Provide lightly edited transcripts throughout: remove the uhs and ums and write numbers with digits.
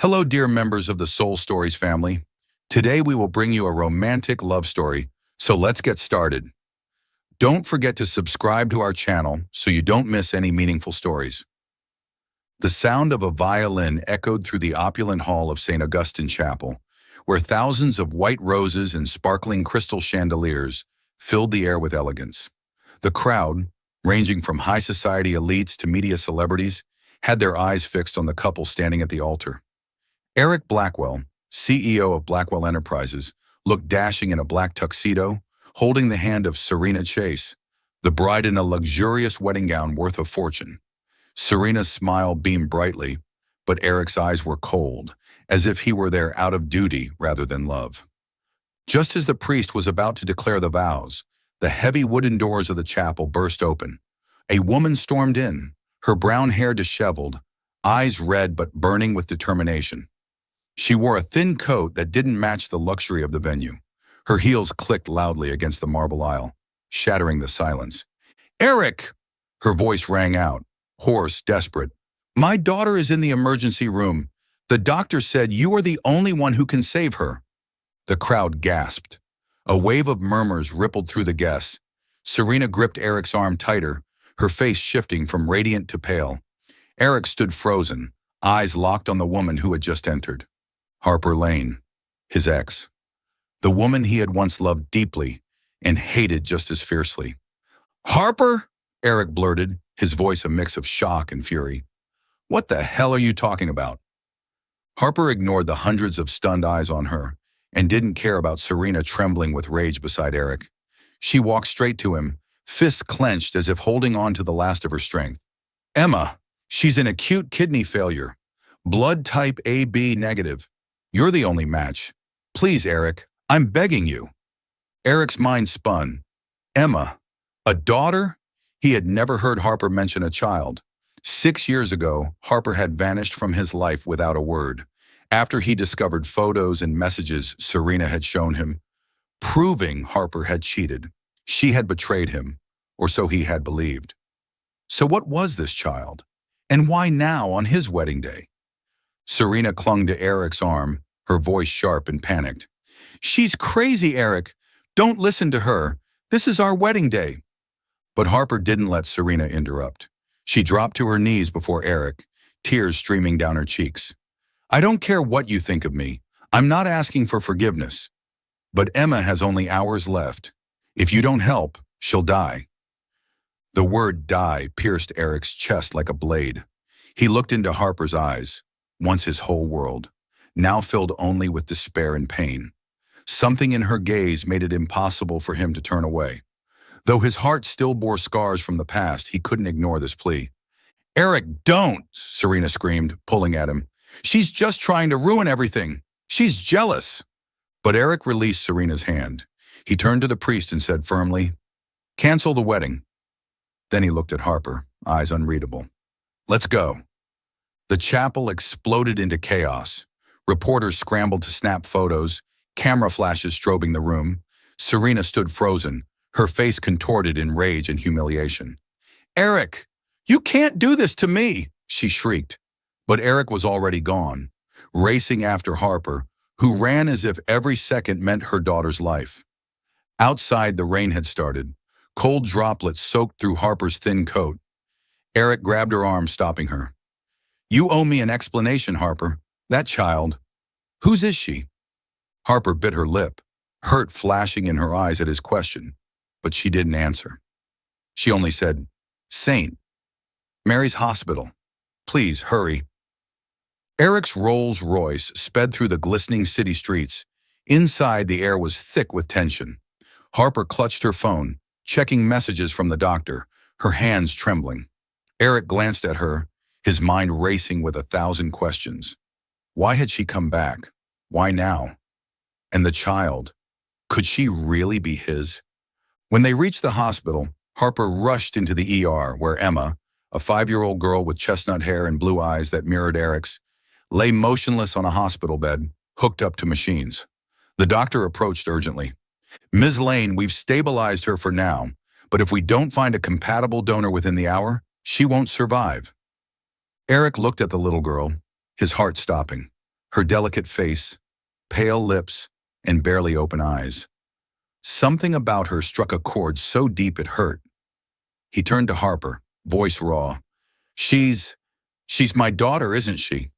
Hello, dear members of the Soul Stories family. Today we will bring you a romantic love story, so let's get started. Don't forget to subscribe to our channel so you don't miss any meaningful stories. The sound of a violin echoed through the opulent hall of St. Augustine Chapel, where thousands of white roses and sparkling crystal chandeliers filled the air with elegance. The crowd, ranging from high society elites to media celebrities, had their eyes fixed on the couple standing at the altar. Eric Blackwell, CEO of Blackwell Enterprises, looked dashing in a black tuxedo, holding the hand of Serena Chase, the bride in a luxurious wedding gown worth a fortune. Serena's smile beamed brightly, but Eric's eyes were cold, as if he were there out of duty rather than love. Just as the priest was about to declare the vows, the heavy wooden doors of the chapel burst open. A woman stormed in, her brown hair disheveled, eyes red but burning with determination. She wore a thin coat that didn't match the luxury of the venue. Her heels clicked loudly against the marble aisle, shattering the silence. "Eric!" Her voice rang out, hoarse, desperate. "My daughter is in the emergency room. The doctor said you are the only one who can save her." The crowd gasped. A wave of murmurs rippled through the guests. Serena gripped Eric's arm tighter, her face shifting from radiant to pale. Eric stood frozen, eyes locked on the woman who had just entered. Harper Lane, his ex. The woman he had once loved deeply and hated just as fiercely. "Harper?" Eric blurted, his voice a mix of shock and fury. "What the hell are you talking about?" Harper ignored the hundreds of stunned eyes on her and didn't care about Serena trembling with rage beside Eric. She walked straight to him, fists clenched as if holding on to the last of her strength. "Emma, she's an acute kidney failure. Blood type AB negative. You're the only match. Please, Eric, I'm begging you." Eric's mind spun. Emma, a daughter? He had never heard Harper mention a child. 6 years ago, Harper had vanished from his life without a word, after he discovered photos and messages Serena had shown him, proving Harper had cheated. She had betrayed him, or so he had believed. So what was this child? And why now on his wedding day? Serena clung to Eric's arm, her voice sharp and panicked. "She's crazy, Eric. Don't listen to her. This is our wedding day." But Harper didn't let Serena interrupt. She dropped to her knees before Eric, tears streaming down her cheeks. "I don't care what you think of me. I'm not asking for forgiveness. But Emma has only hours left. If you don't help, she'll die." The word die pierced Eric's chest like a blade. He looked into Harper's eyes, once his whole world, now filled only with despair and pain. Something in her gaze made it impossible for him to turn away. Though his heart still bore scars from the past, he couldn't ignore this plea. "Eric, don't!" Serena screamed, pulling at him. "She's just trying to ruin everything. She's jealous." But Eric released Serena's hand. He turned to the priest and said firmly, "Cancel the wedding." Then he looked at Harper, eyes unreadable. "Let's go." The chapel exploded into chaos. Reporters scrambled to snap photos, camera flashes strobing the room. Serena stood frozen, her face contorted in rage and humiliation. "Eric, you can't do this to me!" she shrieked. But Eric was already gone, racing after Harper, who ran as if every second meant her daughter's life. Outside, the rain had started. Cold droplets soaked through Harper's thin coat. Eric grabbed her arm, stopping her. "You owe me an explanation, Harper. That child. Whose is she?" Harper bit her lip, hurt flashing in her eyes at his question, but she didn't answer. She only said, "Saint. Mary's hospital. Please, hurry." Eric's Rolls Royce sped through the glistening city streets. Inside, the air was thick with tension. Harper clutched her phone, checking messages from the doctor, her hands trembling. Eric glanced at her, his mind racing with 1,000 questions. Why had she come back? Why now? And the child, could she really be his? When they reached the hospital, Harper rushed into the ER where Emma, a 5-year-old girl with chestnut hair and blue eyes that mirrored Eric's, lay motionless on a hospital bed, hooked up to machines. The doctor approached urgently. "Ms. Lane, we've stabilized her for now, but if we don't find a compatible donor within the hour, she won't survive." Eric looked at the little girl, his heart stopping. Her delicate face, pale lips, and barely open eyes. Something about her struck a chord so deep it hurt. He turned to Harper, voice raw. She's my daughter, isn't she?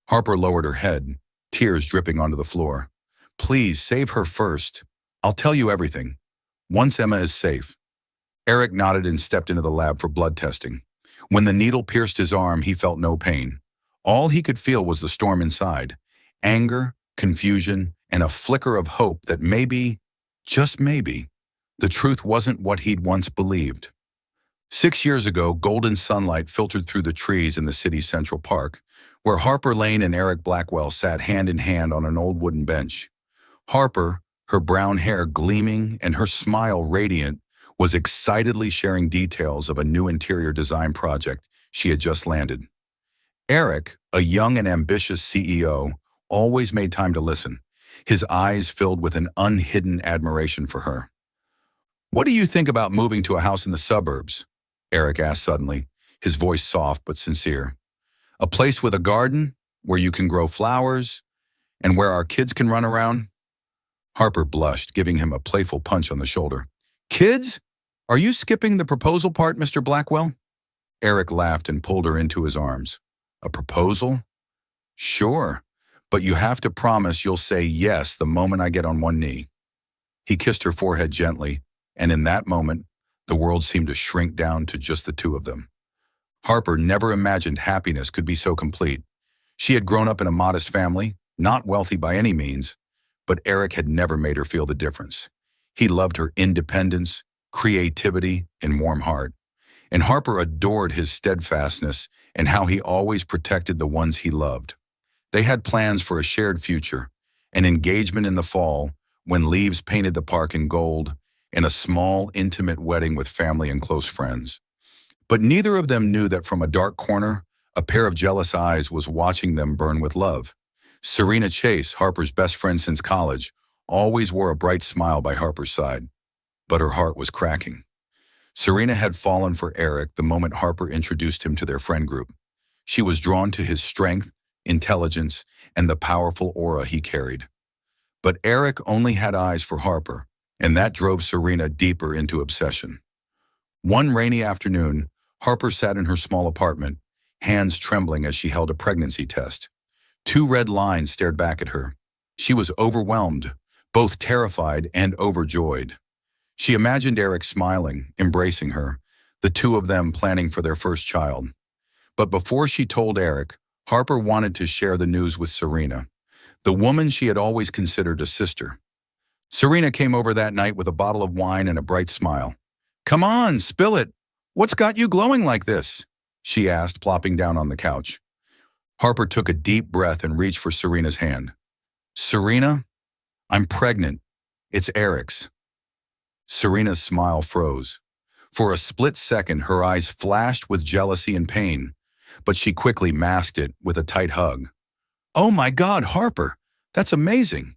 Harper lowered her head, tears dripping onto the floor. Please, save her first. I'll tell you everything. Once Emma is safe. Eric nodded and stepped into the lab for blood testing. When the needle pierced his arm, he felt no pain. All he could feel was the storm inside. Anger, confusion, and a flicker of hope that maybe, just maybe, the truth wasn't what he'd once believed. 6 years ago, golden sunlight filtered through the trees in the city's Central Park, where Harper Lane and Eric Blackwell sat hand in hand on an old wooden bench. Harper, her brown hair gleaming and her smile radiant, was excitedly sharing details of a new interior design project she had just landed. Eric, a young and ambitious CEO, always made time to listen, his eyes filled with an unhidden admiration for her. What do you think about moving to a house in the suburbs? Eric asked suddenly, his voice soft but sincere. A place with a garden, where you can grow flowers, and where our kids can run around? Harper blushed, giving him a playful punch on the shoulder. Kids? Are you skipping the proposal part, Mr. Blackwell? Eric laughed and pulled her into his arms. A proposal? Sure, but you have to promise you'll say yes the moment I get on one knee. He kissed her forehead gently, and in that moment, the world seemed to shrink down to just the two of them. Harper never imagined happiness could be so complete. She had grown up in a modest family, not wealthy by any means, but Eric had never made her feel the difference. He loved her independence, creativity, and warm heart. And Harper adored his steadfastness and how he always protected the ones he loved. They had plans for a shared future, an engagement in the fall when leaves painted the park in gold, and a small, intimate wedding with family and close friends. But neither of them knew that from a dark corner, a pair of jealous eyes was watching them burn with love. Serena Chase, Harper's best friend since college, always wore a bright smile by Harper's side, but her heart was cracking. Serena had fallen for Eric the moment Harper introduced him to their friend group. She was drawn to his strength, intelligence, and the powerful aura he carried. But Eric only had eyes for Harper, and that drove Serena deeper into obsession. One rainy afternoon, Harper sat in her small apartment, hands trembling as she held a pregnancy test. 2 red lines stared back at her. She was overwhelmed, both terrified and overjoyed. She imagined Eric smiling, embracing her, the two of them planning for their first child. But before she told Eric, Harper wanted to share the news with Serena, the woman she had always considered a sister. Serena came over that night with a bottle of wine and a bright smile. Come on, spill it. What's got you glowing like this? She asked, plopping down on the couch. Harper took a deep breath and reached for Serena's hand. Serena, I'm pregnant. It's Eric's. Serena's smile froze. For a split second, her eyes flashed with jealousy and pain, but she quickly masked it with a tight hug. Oh my God, Harper, that's amazing.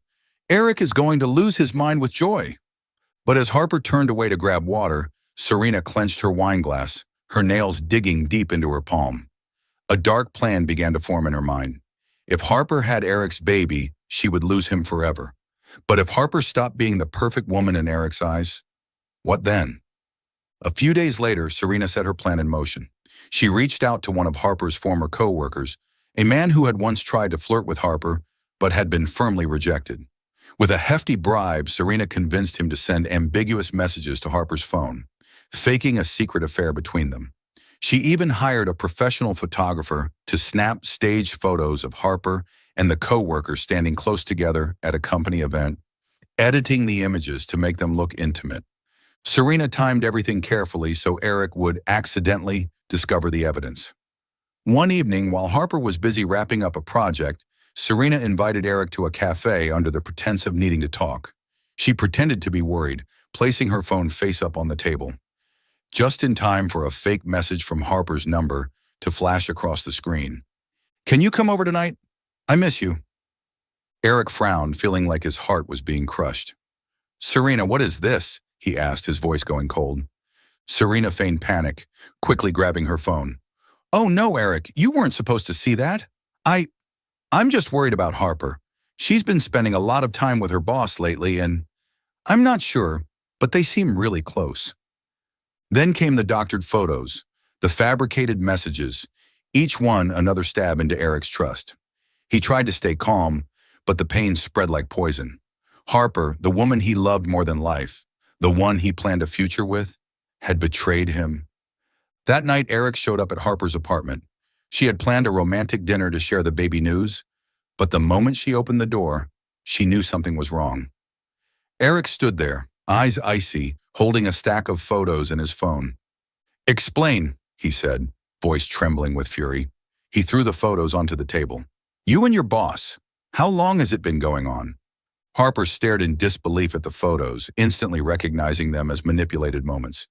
Eric is going to lose his mind with joy. But as Harper turned away to grab water, Serena clenched her wine glass, her nails digging deep into her palm. A dark plan began to form in her mind. If Harper had Eric's baby, she would lose him forever. But if Harper stopped being the perfect woman in Eric's eyes, what then? A few days later, Serena set her plan in motion. She reached out to one of Harper's former co-workers, a man who had once tried to flirt with Harper, but had been firmly rejected. With a hefty bribe, Serena convinced him to send ambiguous messages to Harper's phone, faking a secret affair between them. She even hired a professional photographer to snap staged photos of Harper and the co-worker standing close together at a company event, editing the images to make them look intimate. Serena timed everything carefully so Eric would accidentally discover the evidence. One evening, while Harper was busy wrapping up a project, Serena invited Eric to a cafe under the pretense of needing to talk. She pretended to be worried, placing her phone face up on the table, just in time for a fake message from Harper's number to flash across the screen. Can you come over tonight? I miss you. Eric frowned, feeling like his heart was being crushed. Serena, what is this? He asked, his voice going cold. Serena feigned panic, quickly grabbing her phone. Oh no, Eric, you weren't supposed to see that. I'm just worried about Harper. She's been spending a lot of time with her boss lately, and I'm not sure, but they seem really close. Then came the doctored photos, the fabricated messages, each one another stab into Eric's trust. He tried to stay calm, but the pain spread like poison. Harper, the woman he loved more than life, the one he planned a future with, had betrayed him. That night, Eric showed up at Harper's apartment. She had planned a romantic dinner to share the baby news, but the moment she opened the door, she knew something was wrong. Eric stood there, eyes icy, holding a stack of photos and his phone. "Explain," he said, voice trembling with fury. He threw the photos onto the table. "You and your boss. How long has it been going on?" Harper stared in disbelief at the photos, instantly recognizing them as manipulated moments.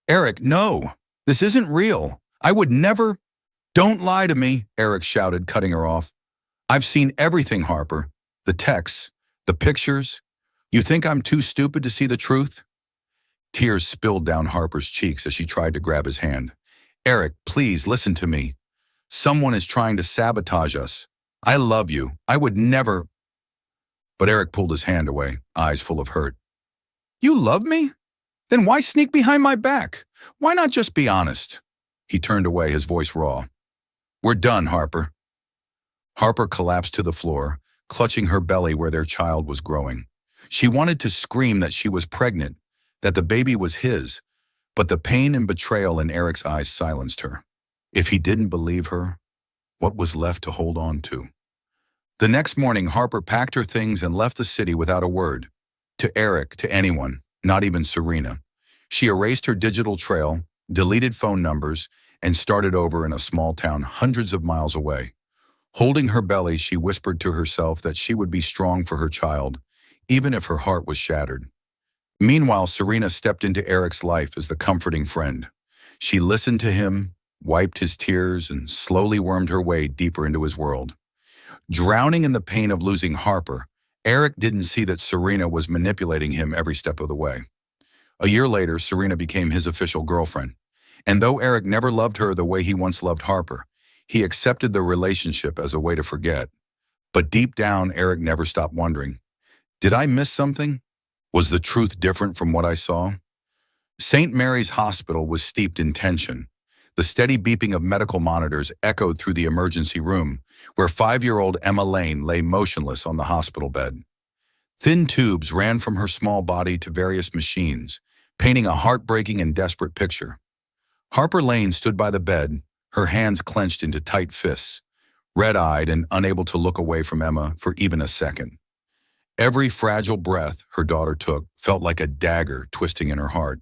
"Eric, no! This isn't real. I would never—" "Don't lie to me," Eric shouted, cutting her off. "I've seen everything, Harper. The texts, the pictures. You think I'm too stupid to see the truth?" Tears spilled down Harper's cheeks as she tried to grab his hand. "Eric, please listen to me. Someone is trying to sabotage us. I love you. I would never—" But Eric pulled his hand away, eyes full of hurt. "You love me? Then why sneak behind my back? Why not just be honest?" He turned away, his voice raw. "We're done, Harper." Harper collapsed to the floor, clutching her belly where their child was growing. She wanted to scream that she was pregnant, that the baby was his, but the pain and betrayal in Eric's eyes silenced her. If he didn't believe her, what was left to hold on to? The next morning, Harper packed her things and left the city without a word. To Eric, to anyone, not even Serena. She erased her digital trail, deleted phone numbers, and started over in a small town hundreds of miles away. Holding her belly, she whispered to herself that she would be strong for her child, even if her heart was shattered. Meanwhile, Serena stepped into Eric's life as the comforting friend. She listened to him, wiped his tears, and slowly wormed her way deeper into his world. Drowning in the pain of losing Harper, Eric didn't see that Serena was manipulating him every step of the way. A year later, Serena became his official girlfriend. And though Eric never loved her the way he once loved Harper, he accepted the relationship as a way to forget. But deep down, Eric never stopped wondering, did I miss something? Was the truth different from what I saw? St. Mary's Hospital was steeped in tension. The steady beeping of medical monitors echoed through the emergency room, where 5-year-old Emma Lane lay motionless on the hospital bed. Thin tubes ran from her small body to various machines, painting a heartbreaking and desperate picture. Harper Lane stood by the bed, her hands clenched into tight fists, red-eyed and unable to look away from Emma for even a second. Every fragile breath her daughter took felt like a dagger twisting in her heart.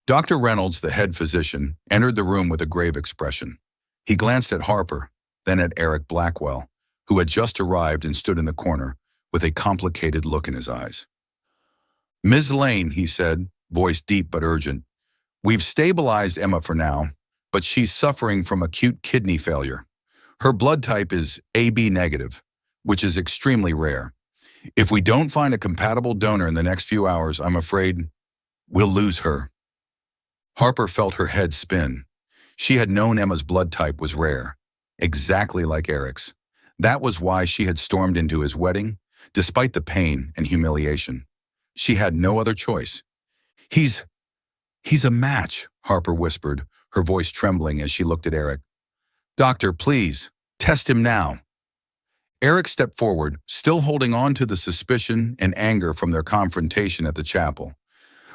Dr. Reynolds, the head physician, entered the room with a grave expression. He glanced at Harper, then at Eric Blackwell, who had just arrived and stood in the corner with a complicated look in his eyes. "Ms. Lane," he said, voice deep but urgent, "we've stabilized Emma for now, but she's suffering from acute kidney failure. Her blood type is AB negative, which is extremely rare. If we don't find a compatible donor in the next few hours, I'm afraid we'll lose her." Harper felt her head spin. She had known Emma's blood type was rare, exactly like Eric's. That was why she had stormed into his wedding, despite the pain and humiliation. She had no other choice. He's a match," Harper whispered, her voice trembling as she looked at Eric. "Doctor, please, test him now." Eric stepped forward, still holding on to the suspicion and anger from their confrontation at the chapel.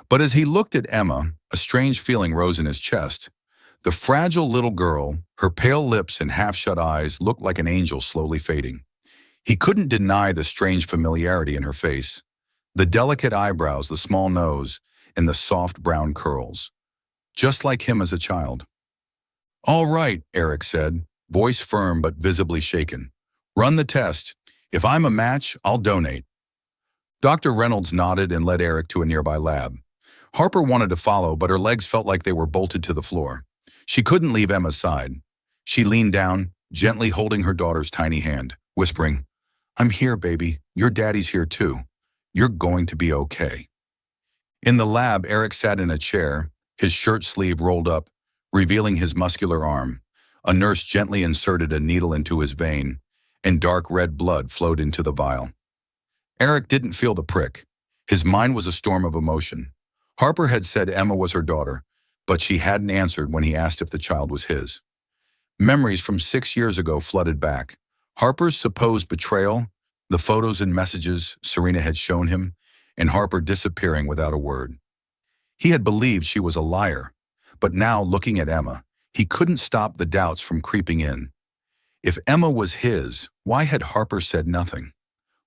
But as he looked at Emma, a strange feeling rose in his chest. The fragile little girl, her pale lips and half-shut eyes looked like an angel slowly fading. He couldn't deny the strange familiarity in her face. The delicate eyebrows, the small nose, and the soft brown curls. Just like him as a child. "All right," Eric said, voice firm but visibly shaken. "Run the test. If I'm a match, I'll donate." Dr. Reynolds nodded and led Eric to a nearby lab. Harper wanted to follow, but her legs felt like they were bolted to the floor. She couldn't leave Emma's side. She leaned down, gently holding her daughter's tiny hand, whispering, "I'm here, baby. Your daddy's here too. You're going to be okay." In the lab, Eric sat in a chair, his shirt sleeve rolled up, revealing his muscular arm. A nurse gently inserted a needle into his vein, and dark red blood flowed into the vial. Eric didn't feel the prick. His mind was a storm of emotion. Harper had said Emma was her daughter, but she hadn't answered when he asked if the child was his. Memories from 6 years ago flooded back. Harper's supposed betrayal, the photos and messages Serena had shown him, and Harper disappearing without a word. He had believed she was a liar, but now looking at Emma, he couldn't stop the doubts from creeping in. If Emma was his, why had Harper said nothing?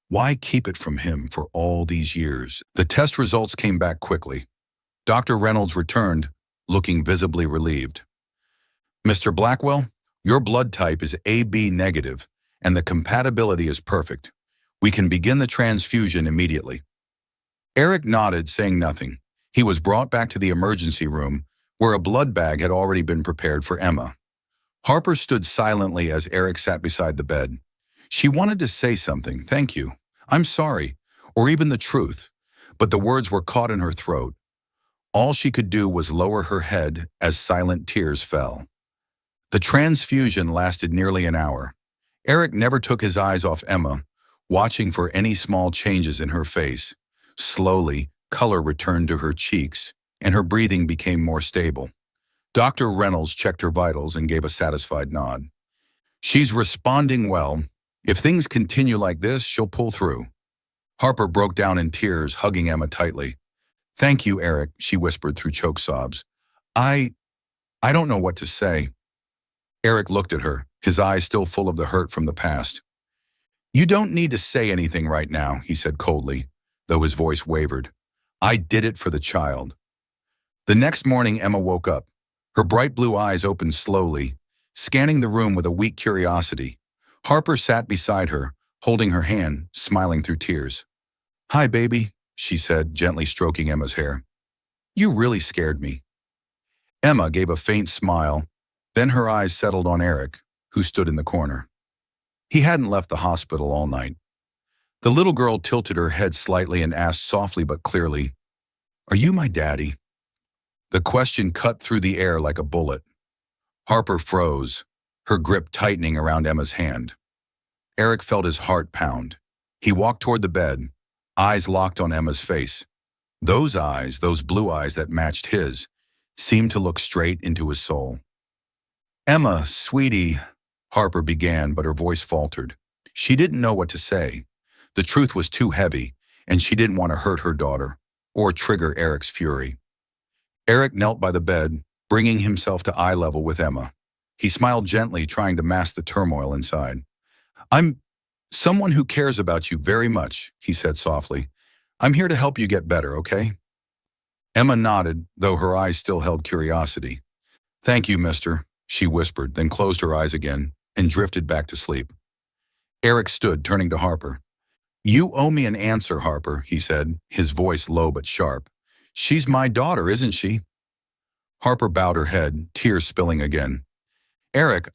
Why keep it from him for all these years? The test results came back quickly. Dr. Reynolds returned, looking visibly relieved. Mr. Blackwell, your blood type is AB negative, and the compatibility is perfect. We can begin the transfusion immediately. Eric nodded, saying nothing. He was brought back to the emergency room, where a blood bag had already been prepared for Emma. Harper stood silently as Eric sat beside the bed. She wanted to say something, thank you, I'm sorry, or even the truth, but the words were caught in her throat. All she could do was lower her head as silent tears fell. The transfusion lasted nearly an hour. Eric never took his eyes off Emma, watching for any small changes in her face. Slowly, color returned to her cheeks, and her breathing became more stable. Dr. Reynolds checked her vitals and gave a satisfied nod. She's responding well. If things continue like this, she'll pull through. Harper broke down in tears, hugging Emma tightly. Thank you, Eric, she whispered through choked sobs. I don't know what to say. Eric looked at her, his eyes still full of the hurt from the past. You don't need to say anything right now, he said coldly, though his voice wavered. I did it for the child. The next morning, Emma woke up. Her bright blue eyes opened slowly, scanning the room with a weak curiosity. Harper sat beside her, holding her hand, smiling through tears. Hi, baby, she said, gently stroking Emma's hair. You really scared me. Emma gave a faint smile, then her eyes settled on Eric, who stood in the corner. He hadn't left the hospital all night. The little girl tilted her head slightly and asked softly but clearly, Are you my daddy? The question cut through the air like a bullet. Harper froze, her grip tightening around Emma's hand. Eric felt his heart pound. He walked toward the bed, eyes locked on Emma's face. Those eyes, those blue eyes that matched his, seemed to look straight into his soul. Emma, sweetie, Harper began, but her voice faltered. She didn't know what to say. The truth was too heavy, and she didn't want to hurt her daughter, or trigger Eric's fury. Eric knelt by the bed, bringing himself to eye level with Emma. He smiled gently, trying to mask the turmoil inside. I'm someone who cares about you very much, he said softly. I'm here to help you get better, okay? Emma nodded, though her eyes still held curiosity. Thank you, mister, she whispered, then closed her eyes again and drifted back to sleep. Eric stood, turning to Harper. You owe me an answer, Harper, he said, his voice low but sharp. She's my daughter, isn't she? Harper bowed her head, tears spilling again. Eric,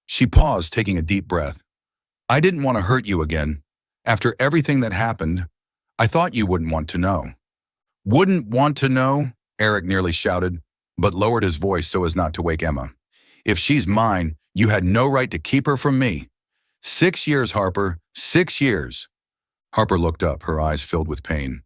She paused, taking a deep breath. I didn't want to hurt you again. After everything that happened, I thought you wouldn't want to know. Wouldn't want to know? Eric nearly shouted, but lowered his voice so as not to wake Emma. If she's mine, you had no right to keep her from me. 6 years, Harper, 6 years. Harper looked up, her eyes filled with pain.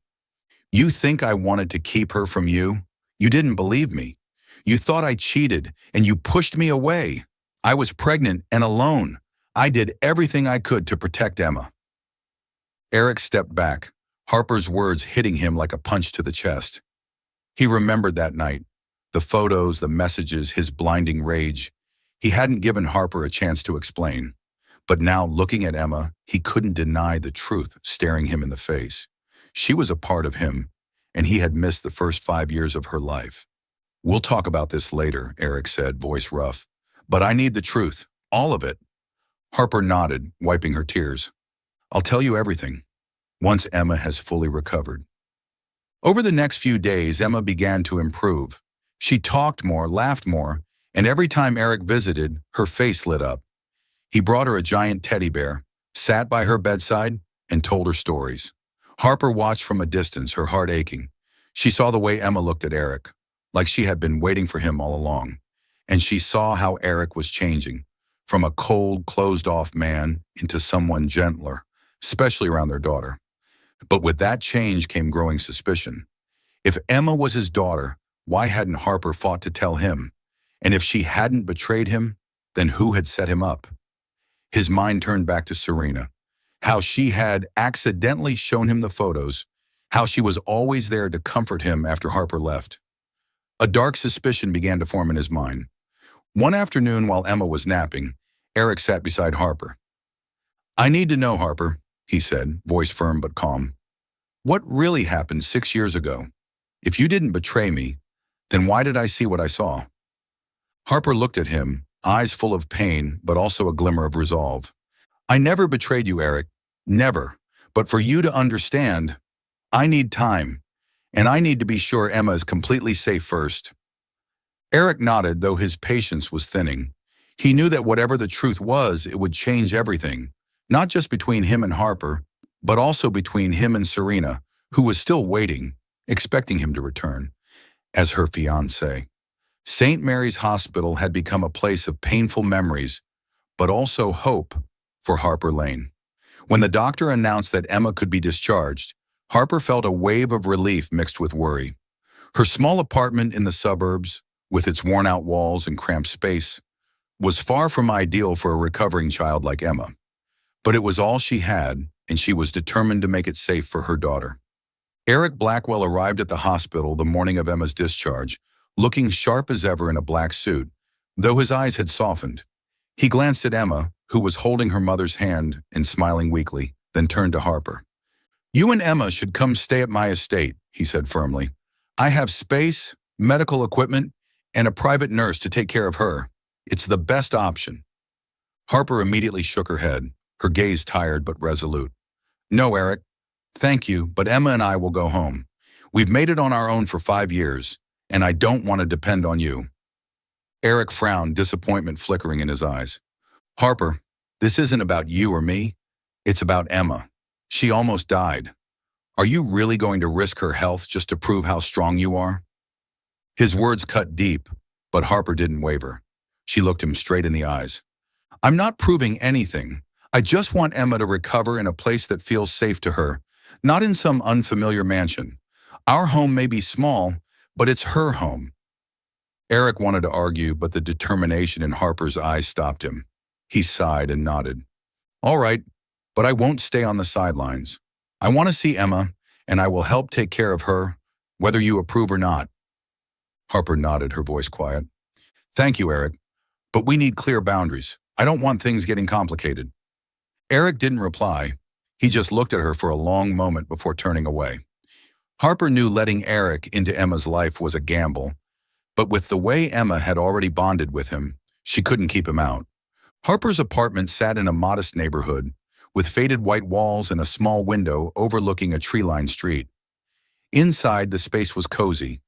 You think I wanted to keep her from you? You didn't believe me. You thought I cheated, and you pushed me away. I was pregnant and alone. I did everything I could to protect Emma. Eric stepped back, Harper's words hitting him like a punch to the chest. He remembered that night, the photos, the messages, his blinding rage. He hadn't given Harper a chance to explain. But now, looking at Emma, he couldn't deny the truth staring him in the face. She was a part of him, and he had missed the first 5 years of her life. We'll talk about this later, Eric said, voice rough. But I need the truth, all of it. Harper nodded, wiping her tears. I'll tell you everything, once Emma has fully recovered. Over the next few days, Emma began to improve. She talked more, laughed more, and every time Eric visited, her face lit up. He brought her a giant teddy bear, sat by her bedside, and told her stories. Harper watched from a distance, her heart aching. She saw the way Emma looked at Eric, like she had been waiting for him all along. And she saw how Eric was changing, from a cold, closed-off man into someone gentler, especially around their daughter. But with that change came growing suspicion. If Emma was his daughter, why hadn't Harper fought to tell him? And if she hadn't betrayed him, then who had set him up? His mind turned back to Serena, how she had accidentally shown him the photos, how she was always there to comfort him after Harper left. A dark suspicion began to form in his mind. One afternoon while Emma was napping, Eric sat beside Harper. "I need to know, Harper," he said, voice firm but calm. "What really happened 6 years ago? If you didn't betray me, then why did I see what I saw?" Harper looked at him, eyes full of pain but also a glimmer of resolve. "I never betrayed you, Eric. Never. But for you to understand, I need time, and I need to be sure Emma is completely safe first." Eric nodded, though his patience was thinning. He knew that whatever the truth was, it would change everything, not just between him and Harper, but also between him and Serena, who was still waiting, expecting him to return as her fiancé. St. Mary's Hospital had become a place of painful memories, but also hope for Harper Lane. When the doctor announced that Emma could be discharged, Harper felt a wave of relief mixed with worry. Her small apartment in the suburbs, with its worn-out walls and cramped space, was far from ideal for a recovering child like Emma. But it was all she had, and she was determined to make it safe for her daughter. Eric Blackwell arrived at the hospital the morning of Emma's discharge, looking sharp as ever in a black suit, though his eyes had softened. He glanced at Emma, who was holding her mother's hand and smiling weakly, then turned to Harper. "You and Emma should come stay at my estate," he said firmly. "I have space, medical equipment, and a private nurse to take care of her. It's the best option." Harper immediately shook her head, her gaze tired but resolute. "No, Eric. Thank you, but Emma and I will go home. We've made it on our own for 5 years, and I don't want to depend on you." Eric frowned, disappointment flickering in his eyes. "Harper, this isn't about you or me. It's about Emma. She almost died. Are you really going to risk her health just to prove how strong you are?" His words cut deep, but Harper didn't waver. She looked him straight in the eyes. "I'm not proving anything. I just want Emma to recover in a place that feels safe to her, not in some unfamiliar mansion. Our home may be small, but it's her home." Eric wanted to argue, but the determination in Harper's eyes stopped him. He sighed and nodded. "All right, but I won't stay on the sidelines. I want to see Emma, and I will help take care of her, whether you approve or not." Harper nodded, her voice quiet. "Thank you, Eric, but we need clear boundaries. I don't want things getting complicated." Eric didn't reply. He just looked at her for a long moment before turning away. Harper knew letting Eric into Emma's life was a gamble, but with the way Emma had already bonded with him, she couldn't keep him out. Harper's apartment sat in a modest neighborhood, with faded white walls and a small window overlooking a tree-lined street. Inside, the space was cozy.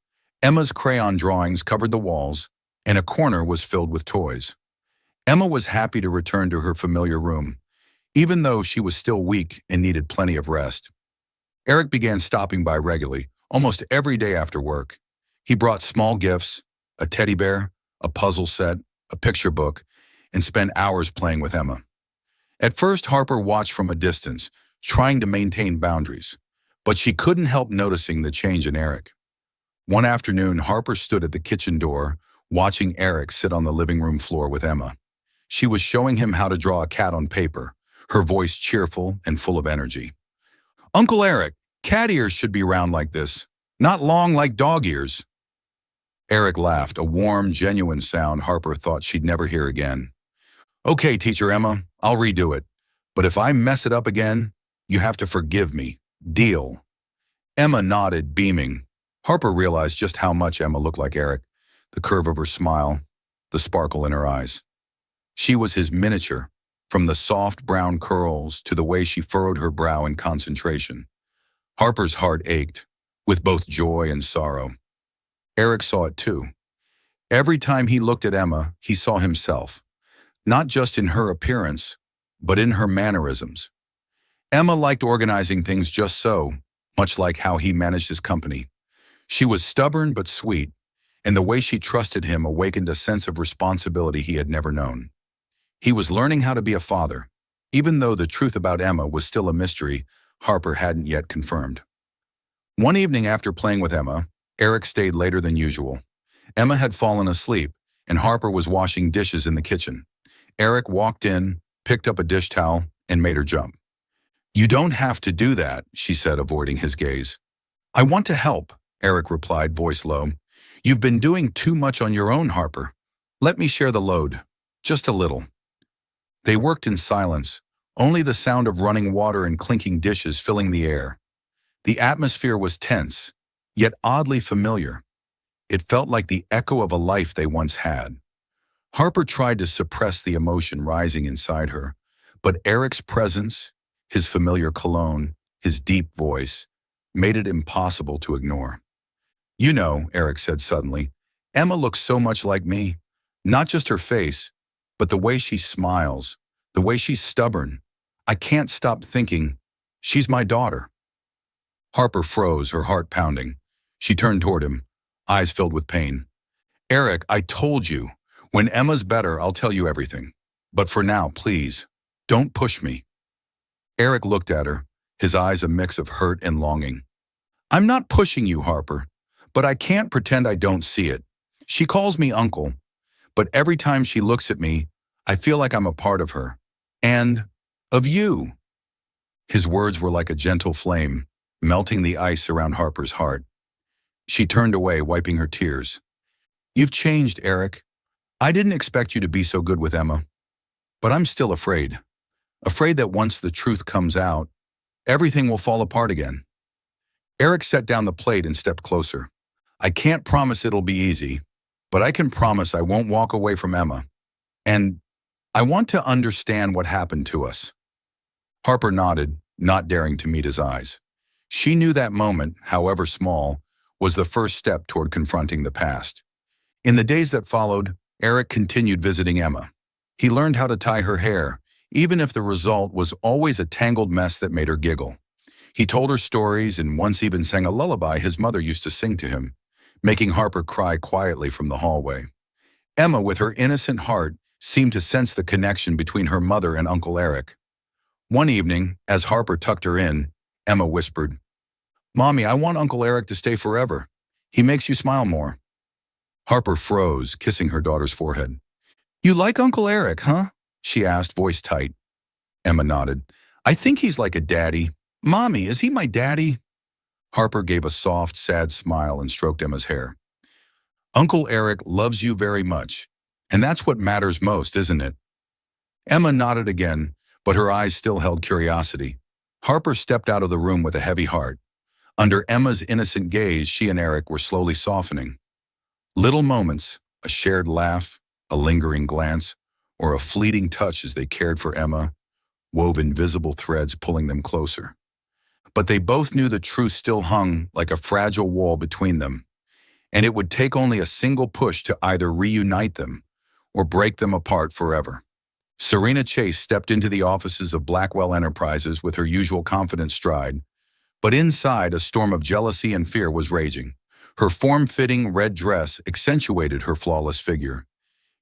Emma's crayon drawings covered the walls, and a corner was filled with toys. Emma was happy to return to her familiar room, even though she was still weak and needed plenty of rest. Eric began stopping by regularly, almost every day after work. He brought small gifts, a teddy bear, a puzzle set, a picture book, and spent hours playing with Emma. At first, Harper watched from a distance, trying to maintain boundaries, but she couldn't help noticing the change in Eric. One afternoon, Harper stood at the kitchen door, watching Eric sit on the living room floor with Emma. She was showing him how to draw a cat on paper, her voice cheerful and full of energy. "Uncle Eric, cat ears should be round like this, not long like dog ears." Eric laughed, a warm, genuine sound Harper thought she'd never hear again. "Okay, teacher Emma, I'll redo it. But if I mess it up again, you have to forgive me. Deal?" Emma nodded, beaming. Harper realized just how much Emma looked like Eric, the curve of her smile, the sparkle in her eyes. She was his miniature, from the soft brown curls to the way she furrowed her brow in concentration. Harper's heart ached, with both joy and sorrow. Eric saw it too. Every time he looked at Emma, he saw himself, not just in her appearance, but in her mannerisms. Emma liked organizing things just so, much like how he managed his company. She was stubborn but sweet, and the way she trusted him awakened a sense of responsibility he had never known. He was learning how to be a father, even though the truth about Emma was still a mystery Harper hadn't yet confirmed. One evening after playing with Emma, Eric stayed later than usual. Emma had fallen asleep, and Harper was washing dishes in the kitchen. Eric walked in, picked up a dish towel, and made her jump. "You don't have to do that," she said, avoiding his gaze. "I want to help," Eric replied, voice low. "You've been doing too much on your own, Harper. Let me share the load. Just a little." They worked in silence, only the sound of running water and clinking dishes filling the air. The atmosphere was tense, yet oddly familiar. It felt like the echo of a life they once had. Harper tried to suppress the emotion rising inside her, but Eric's presence, his familiar cologne, his deep voice, made it impossible to ignore. "You know," Eric said suddenly, "Emma looks so much like me. Not just her face, but the way she smiles, the way she's stubborn. I can't stop thinking, she's my daughter." Harper froze, her heart pounding. She turned toward him, eyes filled with pain. "Eric, I told you. When Emma's better, I'll tell you everything. But for now, please, don't push me." Eric looked at her, his eyes a mix of hurt and longing. "I'm not pushing you, Harper, but I can't pretend I don't see it. She calls me uncle, but every time she looks at me, I feel like I'm a part of her. And of you." His words were like a gentle flame, melting the ice around Harper's heart. She turned away, wiping her tears. "You've changed, Eric. I didn't expect you to be so good with Emma. But I'm still afraid. Afraid that once the truth comes out, everything will fall apart again." Eric set down the plate and stepped closer. "I can't promise it'll be easy, but I can promise I won't walk away from Emma. And I want to understand what happened to us." Harper nodded, not daring to meet his eyes. She knew that moment, however small, was the first step toward confronting the past. In the days that followed, Eric continued visiting Emma. He learned how to tie her hair, even if the result was always a tangled mess that made her giggle. He told her stories and once even sang a lullaby his mother used to sing to him, making Harper cry quietly from the hallway. Emma, with her innocent heart, seemed to sense the connection between her mother and Uncle Eric. One evening, as Harper tucked her in, Emma whispered, "Mommy, I want Uncle Eric to stay forever. He makes you smile more." Harper froze, kissing her daughter's forehead. "You like Uncle Eric, huh?" she asked, voice tight. Emma nodded. "I think he's like a daddy. Mommy, is he my daddy?" Harper gave a soft, sad smile and stroked Emma's hair. "Uncle Eric loves you very much, and that's what matters most, isn't it?" Emma nodded again, but her eyes still held curiosity. Harper stepped out of the room with a heavy heart. Under Emma's innocent gaze, she and Eric were slowly softening. Little moments, a shared laugh, a lingering glance, or a fleeting touch as they cared for Emma, wove invisible threads pulling them closer. But they both knew the truth still hung like a fragile wall between them, and it would take only a single push to either reunite them or break them apart forever. Serena Chase stepped into the offices of Blackwell Enterprises with her usual confident stride, but inside a storm of jealousy and fear was raging. Her form-fitting red dress accentuated her flawless figure,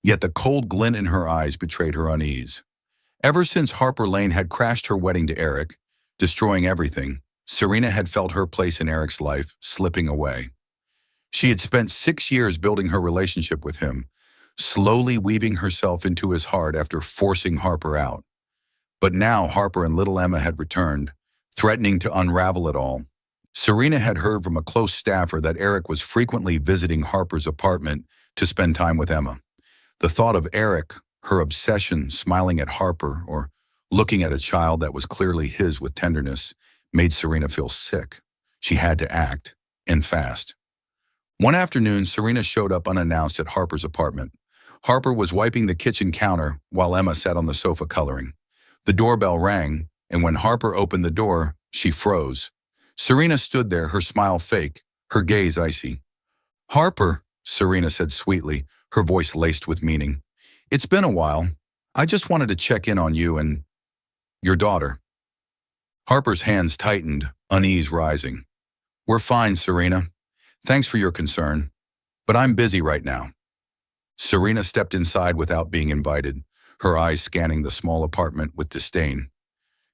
yet the cold glint in her eyes betrayed her unease. Ever since Harper Lane had crashed her wedding to Eric, destroying everything, Serena had felt her place in Eric's life slipping away. She had spent 6 years building her relationship with him, slowly weaving herself into his heart after forcing Harper out. But now Harper and little Emma had returned, threatening to unravel it all. Serena had heard from a close staffer that Eric was frequently visiting Harper's apartment to spend time with Emma. The thought of Eric, her obsession, smiling at Harper or looking at a child that was clearly his with tenderness, made Serena feel sick. She had to act, and fast. One afternoon, Serena showed up unannounced at Harper's apartment. Harper was wiping the kitchen counter while Emma sat on the sofa coloring. The doorbell rang, and when Harper opened the door, she froze. Serena stood there, her smile fake, her gaze icy. "Harper," Serena said sweetly, her voice laced with meaning. "It's been a while. I just wanted to check in on you and your daughter." Harper's hands tightened, unease rising. "We're fine, Serena. Thanks for your concern, but I'm busy right now." Serena stepped inside without being invited. her eyes scanning the small apartment with disdain.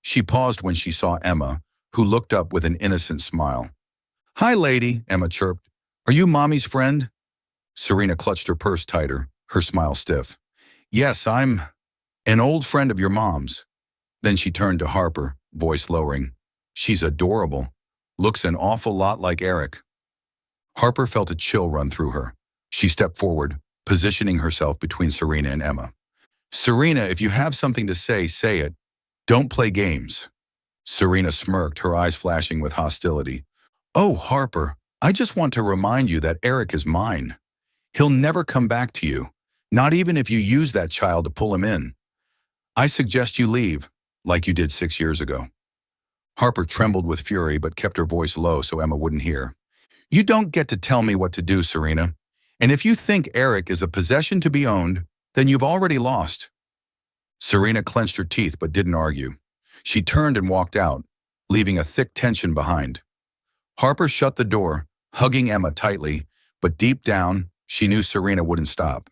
She paused when she saw Emma, who looked up with an innocent smile. "Hi, lady," Emma chirped. "Are you Mommy's friend?" Serena clutched her purse tighter, her smile stiff. "Yes, I'm an old friend of your mom's." Then she turned to Harper, voice lowering. "She's adorable. Looks an awful lot like Eric." Harper felt a chill run through her. She stepped forward, positioning herself between Serena and Emma. "Serena, if you have something to say, say it. Don't play games." Serena smirked, her eyes flashing with hostility. "Oh, Harper, I just want to remind you that Eric is mine. He'll never come back to you, not even if you use that child to pull him in. I suggest you leave, like you did 6 years ago." Harper trembled with fury but kept her voice low so Emma wouldn't hear. "You don't get to tell me what to do, Serena. And if you think Eric is a possession to be owned, then you've already lost." Serena clenched her teeth but didn't argue. She turned and walked out, leaving a thick tension behind. Harper shut the door, hugging Emma tightly, but deep down, she knew Serena wouldn't stop.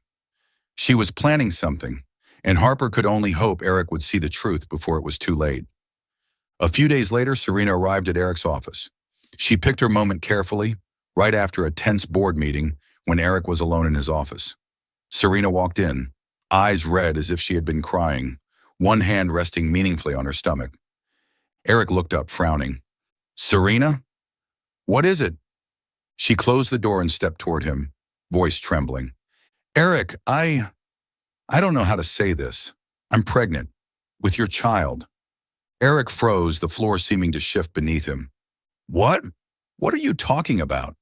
She was planning something, and Harper could only hope Eric would see the truth before it was too late. A few days later, Serena arrived at Eric's office. She picked her moment carefully, right after a tense board meeting when Eric was alone in his office. Serena walked in, eyes red as if she had been crying, one hand resting meaningfully on her stomach. Eric looked up, frowning. "Serena? What is it?" She closed the door and stepped toward him, voice trembling. "Eric, I don't know how to say this. I'm pregnant. With your child." Eric froze, the floor seeming to shift beneath him. "What? What are you talking about?"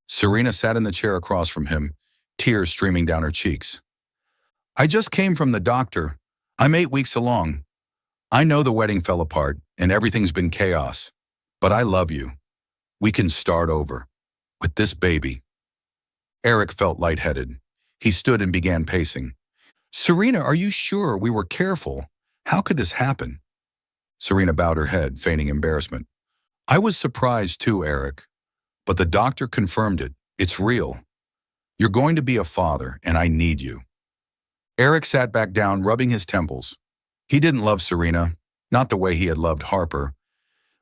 Serena sat in the chair across from him, tears streaming down her cheeks. "I just came from the doctor. I'm 8 weeks along. I know the wedding fell apart and everything's been chaos. But I love you. We can start over. With this baby." Eric felt lightheaded. He stood and began pacing. "Serena, are you sure we were careful? How could this happen?" Serena bowed her head, feigning embarrassment. "I was surprised too, Eric. But the doctor confirmed it. It's real. You're going to be a father, and I need you." Eric sat back down, rubbing his temples. He didn't love Serena, not the way he had loved Harper,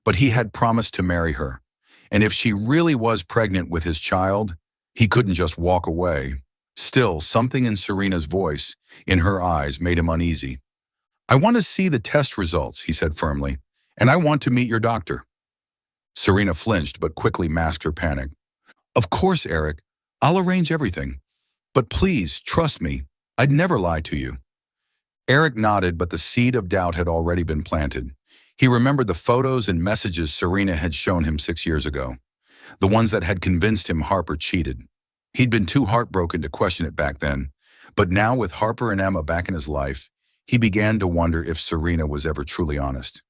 but he had promised to marry her. And if she really was pregnant with his child, he couldn't just walk away. Still, something in Serena's voice, in her eyes, made him uneasy. "I want to see the test results," he said firmly, "and I want to meet your doctor." Serena flinched but quickly masked her panic. "Of course, Eric. I'll arrange everything. But please, trust me. I'd never lie to you." Eric nodded, but the seed of doubt had already been planted. He remembered the photos and messages Serena had shown him 6 years ago, the ones that had convinced him Harper cheated. He'd been too heartbroken to question it back then, but now with Harper and Emma back in his life, he began to wonder if Serena was ever truly honest.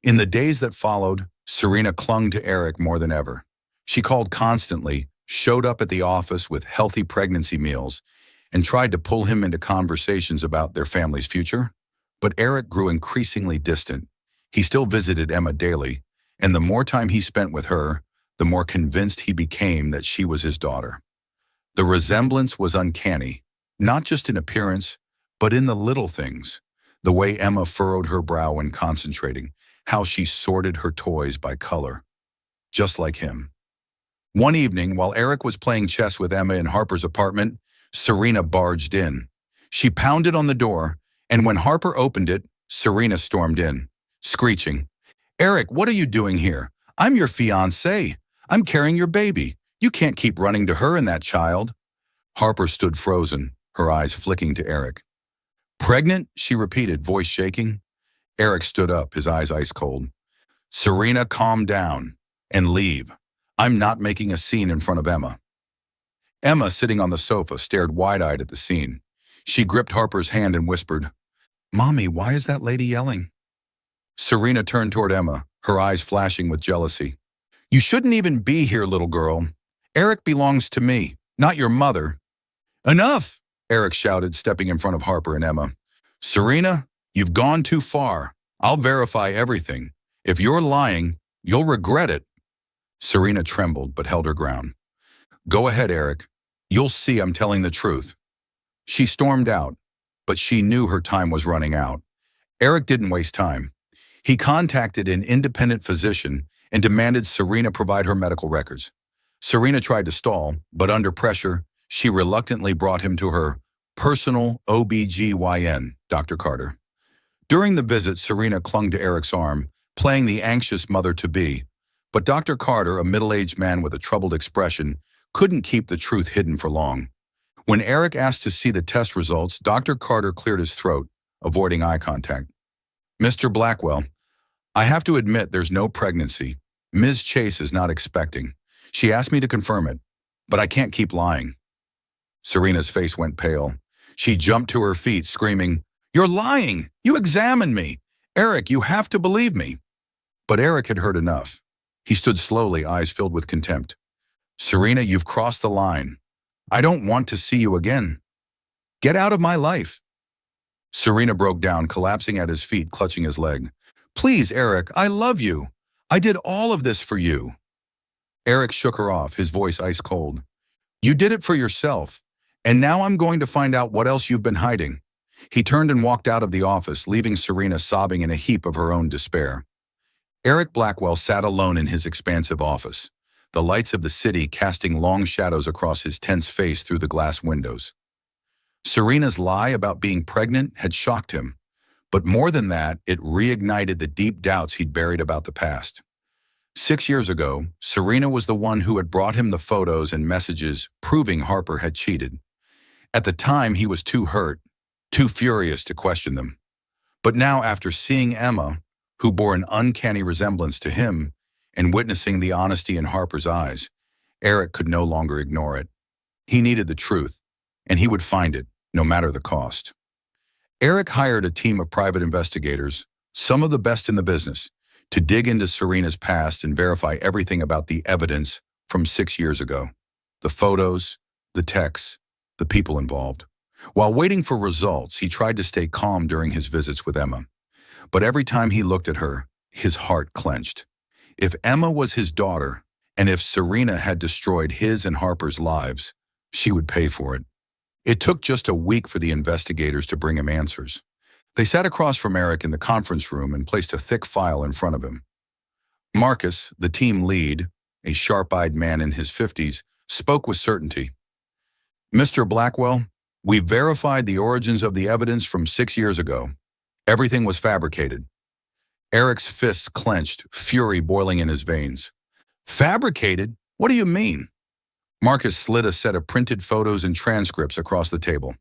In the days that followed, Serena clung to Eric more than ever. She called constantly, showed up at the office with healthy pregnancy meals, and tried to pull him into conversations about their family's future. But Eric grew increasingly distant. He still visited Emma daily, and the more time he spent with her, the more convinced he became that she was his daughter. The resemblance was uncanny, not just in appearance, but in the little things. The way Emma furrowed her brow when concentrating, how she sorted her toys by color. Just like him. One evening, while Eric was playing chess with Emma in Harper's apartment, Serena barged in. She pounded on the door, and when Harper opened it, Serena stormed in, screeching, "Eric, what are you doing here? I'm your fiancé. I'm carrying your baby. You can't keep running to her and that child." Harper stood frozen, her eyes flicking to Eric. "Pregnant?" she repeated, voice shaking. Eric stood up, his eyes ice cold. "Serena, calm down and leave. I'm not making a scene in front of Emma." Emma, sitting on the sofa, stared wide-eyed at the scene. She gripped Harper's hand and whispered, "Mommy, why is that lady yelling?" Serena turned toward Emma, her eyes flashing with jealousy. "You shouldn't even be here, little girl. Eric belongs to me, not your mother." "Enough!" Eric shouted, stepping in front of Harper and Emma. "Serena, you've gone too far. I'll verify everything. If you're lying, you'll regret it." Serena trembled but held her ground. "Go ahead, Eric. You'll see I'm telling the truth." She stormed out, but she knew her time was running out. Eric didn't waste time. He contacted an independent physician and demanded Serena provide her medical records. Serena tried to stall, but under pressure, she reluctantly brought him to her personal OBGYN, Dr. Carter. During the visit, Serena clung to Eric's arm, playing the anxious mother-to-be, but Dr. Carter, a middle-aged man with a troubled expression, couldn't keep the truth hidden for long. When Eric asked to see the test results, Dr. Carter cleared his throat, avoiding eye contact. "Mr. Blackwell, I have to admit there's no pregnancy. Ms. Chase is not expecting. She asked me to confirm it, but I can't keep lying." Serena's face went pale. She jumped to her feet, screaming, "You're lying! You examined me! Eric, you have to believe me!" But Eric had heard enough. He stood slowly, eyes filled with contempt. "Serena, you've crossed the line. I don't want to see you again. Get out of my life." Serena broke down, collapsing at his feet, clutching his leg. "Please, Eric, I love you. I did all of this for you." Eric shook her off, his voice ice cold. "You did it for yourself, and now I'm going to find out what else you've been hiding." He turned and walked out of the office, leaving Serena sobbing in a heap of her own despair. Eric Blackwell sat alone in his expansive office, the lights of the city casting long shadows across his tense face through the glass windows. Serena's lie about being pregnant had shocked him, but more than that, it reignited the deep doubts he'd buried about the past. 6 years ago, Serena was the one who had brought him the photos and messages proving Harper had cheated. At the time, he was too hurt, too furious to question them. But now, after seeing Emma, who bore an uncanny resemblance to him, and witnessing the honesty in Harper's eyes, Eric could no longer ignore it. He needed the truth, and he would find it, no matter the cost. Eric hired a team of private investigators, some of the best in the business, to dig into Serena's past and verify everything about the evidence from 6 years ago. The photos, the texts, the people involved. While waiting for results, he tried to stay calm during his visits with Emma. But every time he looked at her, his heart clenched. If Emma was his daughter, and if Serena had destroyed his and Harper's lives, she would pay for it. It took just a week for the investigators to bring him answers. They sat across from Eric in the conference room and placed a thick file in front of him. Marcus, the team lead, a sharp-eyed man in his 50s, spoke with certainty. "Mr. Blackwell, we verified the origins of the evidence from 6 years ago. Everything was fabricated." Eric's fists clenched, fury boiling in his veins. "Fabricated? What do you mean?" Marcus slid a set of printed photos and transcripts across the table.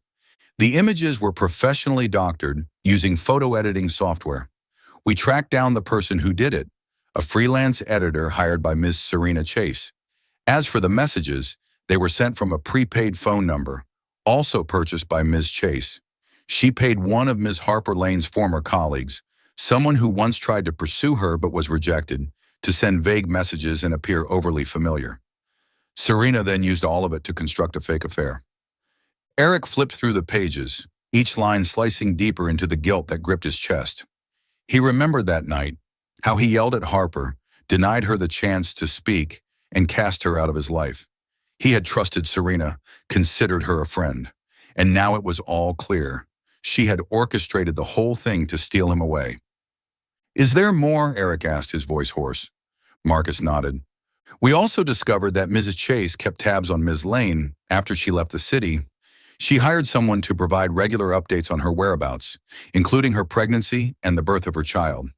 The images were professionally doctored using photo editing software. We tracked down the person who did it, a freelance editor hired by Ms. Serena Chase. As for the messages, they were sent from a prepaid phone number, also purchased by Ms. Chase. She paid one of Ms. Harper Lane's former colleagues, someone who once tried to pursue her but was rejected, to send vague messages and appear overly familiar. Serena then used all of it to construct a fake affair. Eric flipped through the pages, each line slicing deeper into the guilt that gripped his chest. He remembered that night, how he yelled at Harper, denied her the chance to speak, and cast her out of his life. He had trusted Serena, considered her a friend, and now it was all clear. She had orchestrated the whole thing to steal him away. "Is there more?" Eric asked, his voice hoarse. Marcus nodded. "We also discovered that Mrs. Chase kept tabs on Ms. Lane after she left the city. She hired someone to provide regular updates on her whereabouts, including her pregnancy and the birth of her child.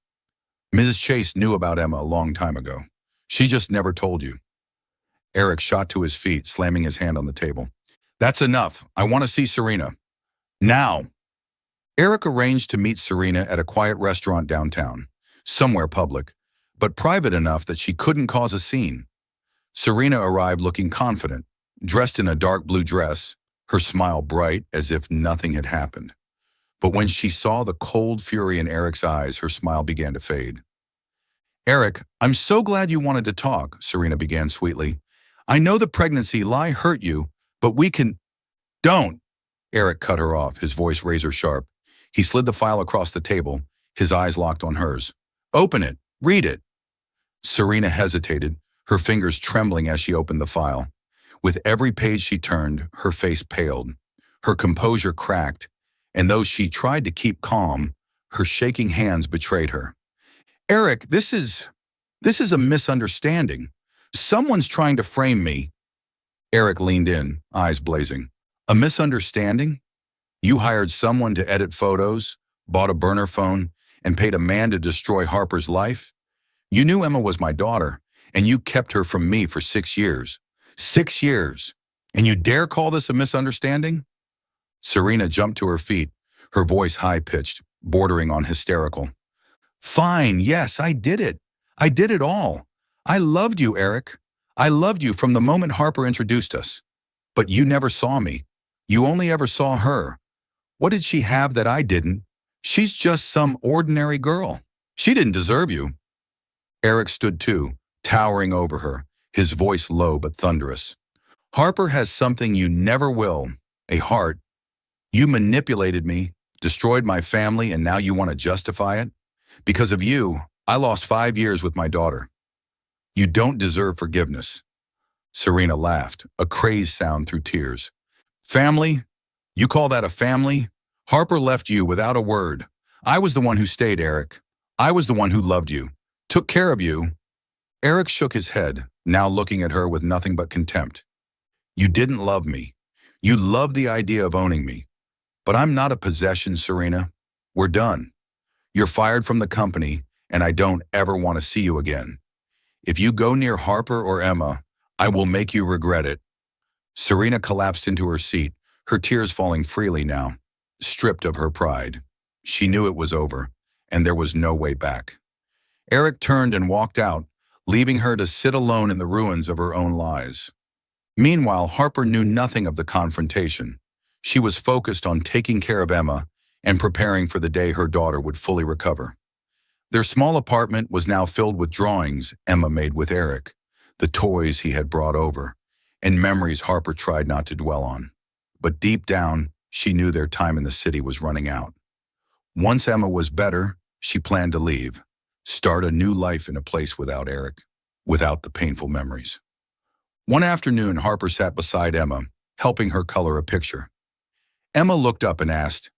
Mrs. Chase knew about Emma a long time ago. She just never told you." Eric shot to his feet, slamming his hand on the table. "That's enough. I want to see Serena. Now." Eric arranged to meet Serena at a quiet restaurant downtown, somewhere public, but private enough that she couldn't cause a scene. Serena arrived looking confident, dressed in a dark blue dress, her smile bright as if nothing had happened. But when she saw the cold fury in Eric's eyes, her smile began to fade. "Eric, I'm so glad you wanted to talk," Serena began sweetly. "I know the pregnancy lie hurt you, but we can—" "Don't!" Eric cut her off, his voice razor sharp. He slid the file across the table, his eyes locked on hers. "Open it. Read it." Serena hesitated, her fingers trembling as she opened the file. With every page she turned, her face paled. Her composure cracked, and though she tried to keep calm, her shaking hands betrayed her. Eric, this is a misunderstanding. Someone's trying to frame me. Eric leaned in, eyes blazing. A misunderstanding? You hired someone to edit photos, bought a burner phone, and paid a man to destroy Harper's life? You knew Emma was my daughter, and you kept her from me for 6 years. 6 years! And you dare call this a misunderstanding? Serena jumped to her feet, her voice high-pitched, bordering on hysterical. Fine, yes, I did it. I did it all. I loved you, Eric. I loved you from the moment Harper introduced us. But you never saw me. You only ever saw her. What did she have that I didn't? She's just some ordinary girl. She didn't deserve you. Eric stood too, towering over her, his voice low but thunderous. Harper has something you never will, a heart. You manipulated me, destroyed my family, and now you want to justify it? Because of you, I lost 5 years with my daughter. You don't deserve forgiveness. Serena laughed, a crazed sound through tears. Family? You call that a family? Harper left you without a word. I was the one who stayed, Eric. I was the one who loved you, took care of you. Eric shook his head, now looking at her with nothing but contempt. You didn't love me. You loved the idea of owning me. But I'm not a possession, Serena. We're done. You're fired from the company, and I don't ever want to see you again. If you go near Harper or Emma, I will make you regret it. Serena collapsed into her seat, her tears falling freely now, stripped of her pride. She knew it was over, and there was no way back. Eric turned and walked out, leaving her to sit alone in the ruins of her own lies. Meanwhile, Harper knew nothing of the confrontation. She was focused on taking care of Emma and preparing for the day her daughter would fully recover. Their small apartment was now filled with drawings Emma made with Eric, the toys he had brought over, and memories Harper tried not to dwell on. But deep down, she knew their time in the city was running out. Once Emma was better, she planned to leave, start a new life in a place without Eric, without the painful memories. One afternoon, Harper sat beside Emma, helping her color a picture. Emma looked up and asked,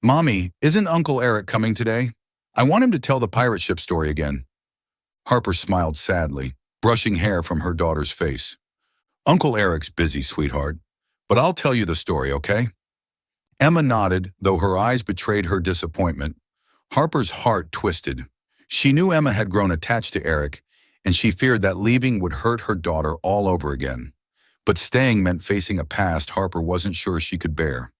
Mommy, isn't Uncle Eric coming today? I want him to tell the pirate ship story again. Harper smiled sadly, brushing hair from her daughter's face. Uncle Eric's busy, sweetheart, but I'll tell you the story, okay? Emma nodded, though her eyes betrayed her disappointment. Harper's heart twisted. She knew Emma had grown attached to Eric, and she feared that leaving would hurt her daughter all over again. But staying meant facing a past Harper wasn't sure she could bear.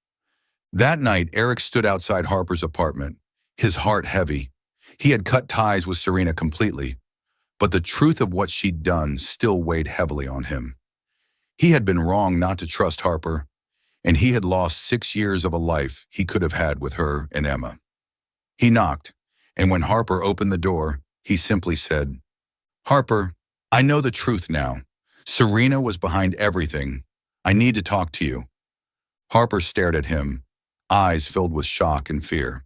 That night, Eric stood outside Harper's apartment, his heart heavy. He had cut ties with Serena completely, but the truth of what she'd done still weighed heavily on him. He had been wrong not to trust Harper, and he had lost 6 years of a life he could have had with her and Emma. He knocked, and when Harper opened the door, he simply said, Harper, I know the truth now. Serena was behind everything. I need to talk to you. Harper stared at him, eyes filled with shock and fear.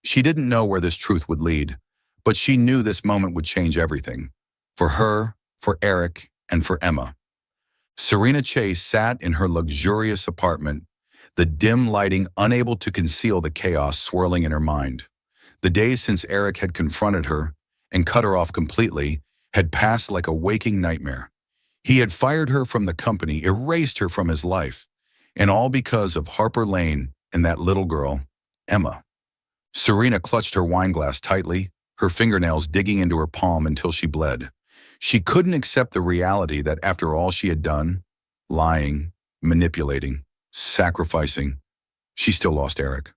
She didn't know where this truth would lead, but she knew this moment would change everything. For her, for Eric, and for Emma. Serena Chase sat in her luxurious apartment, the dim lighting unable to conceal the chaos swirling in her mind. The days since Eric had confronted her and cut her off completely had passed like a waking nightmare. He had fired her from the company, erased her from his life, and all because of Harper Lane and that little girl, Emma. Serena clutched her wineglass tightly, her fingernails digging into her palm until she bled. She couldn't accept the reality that after all she had done, lying, manipulating, sacrificing, she still lost Eric.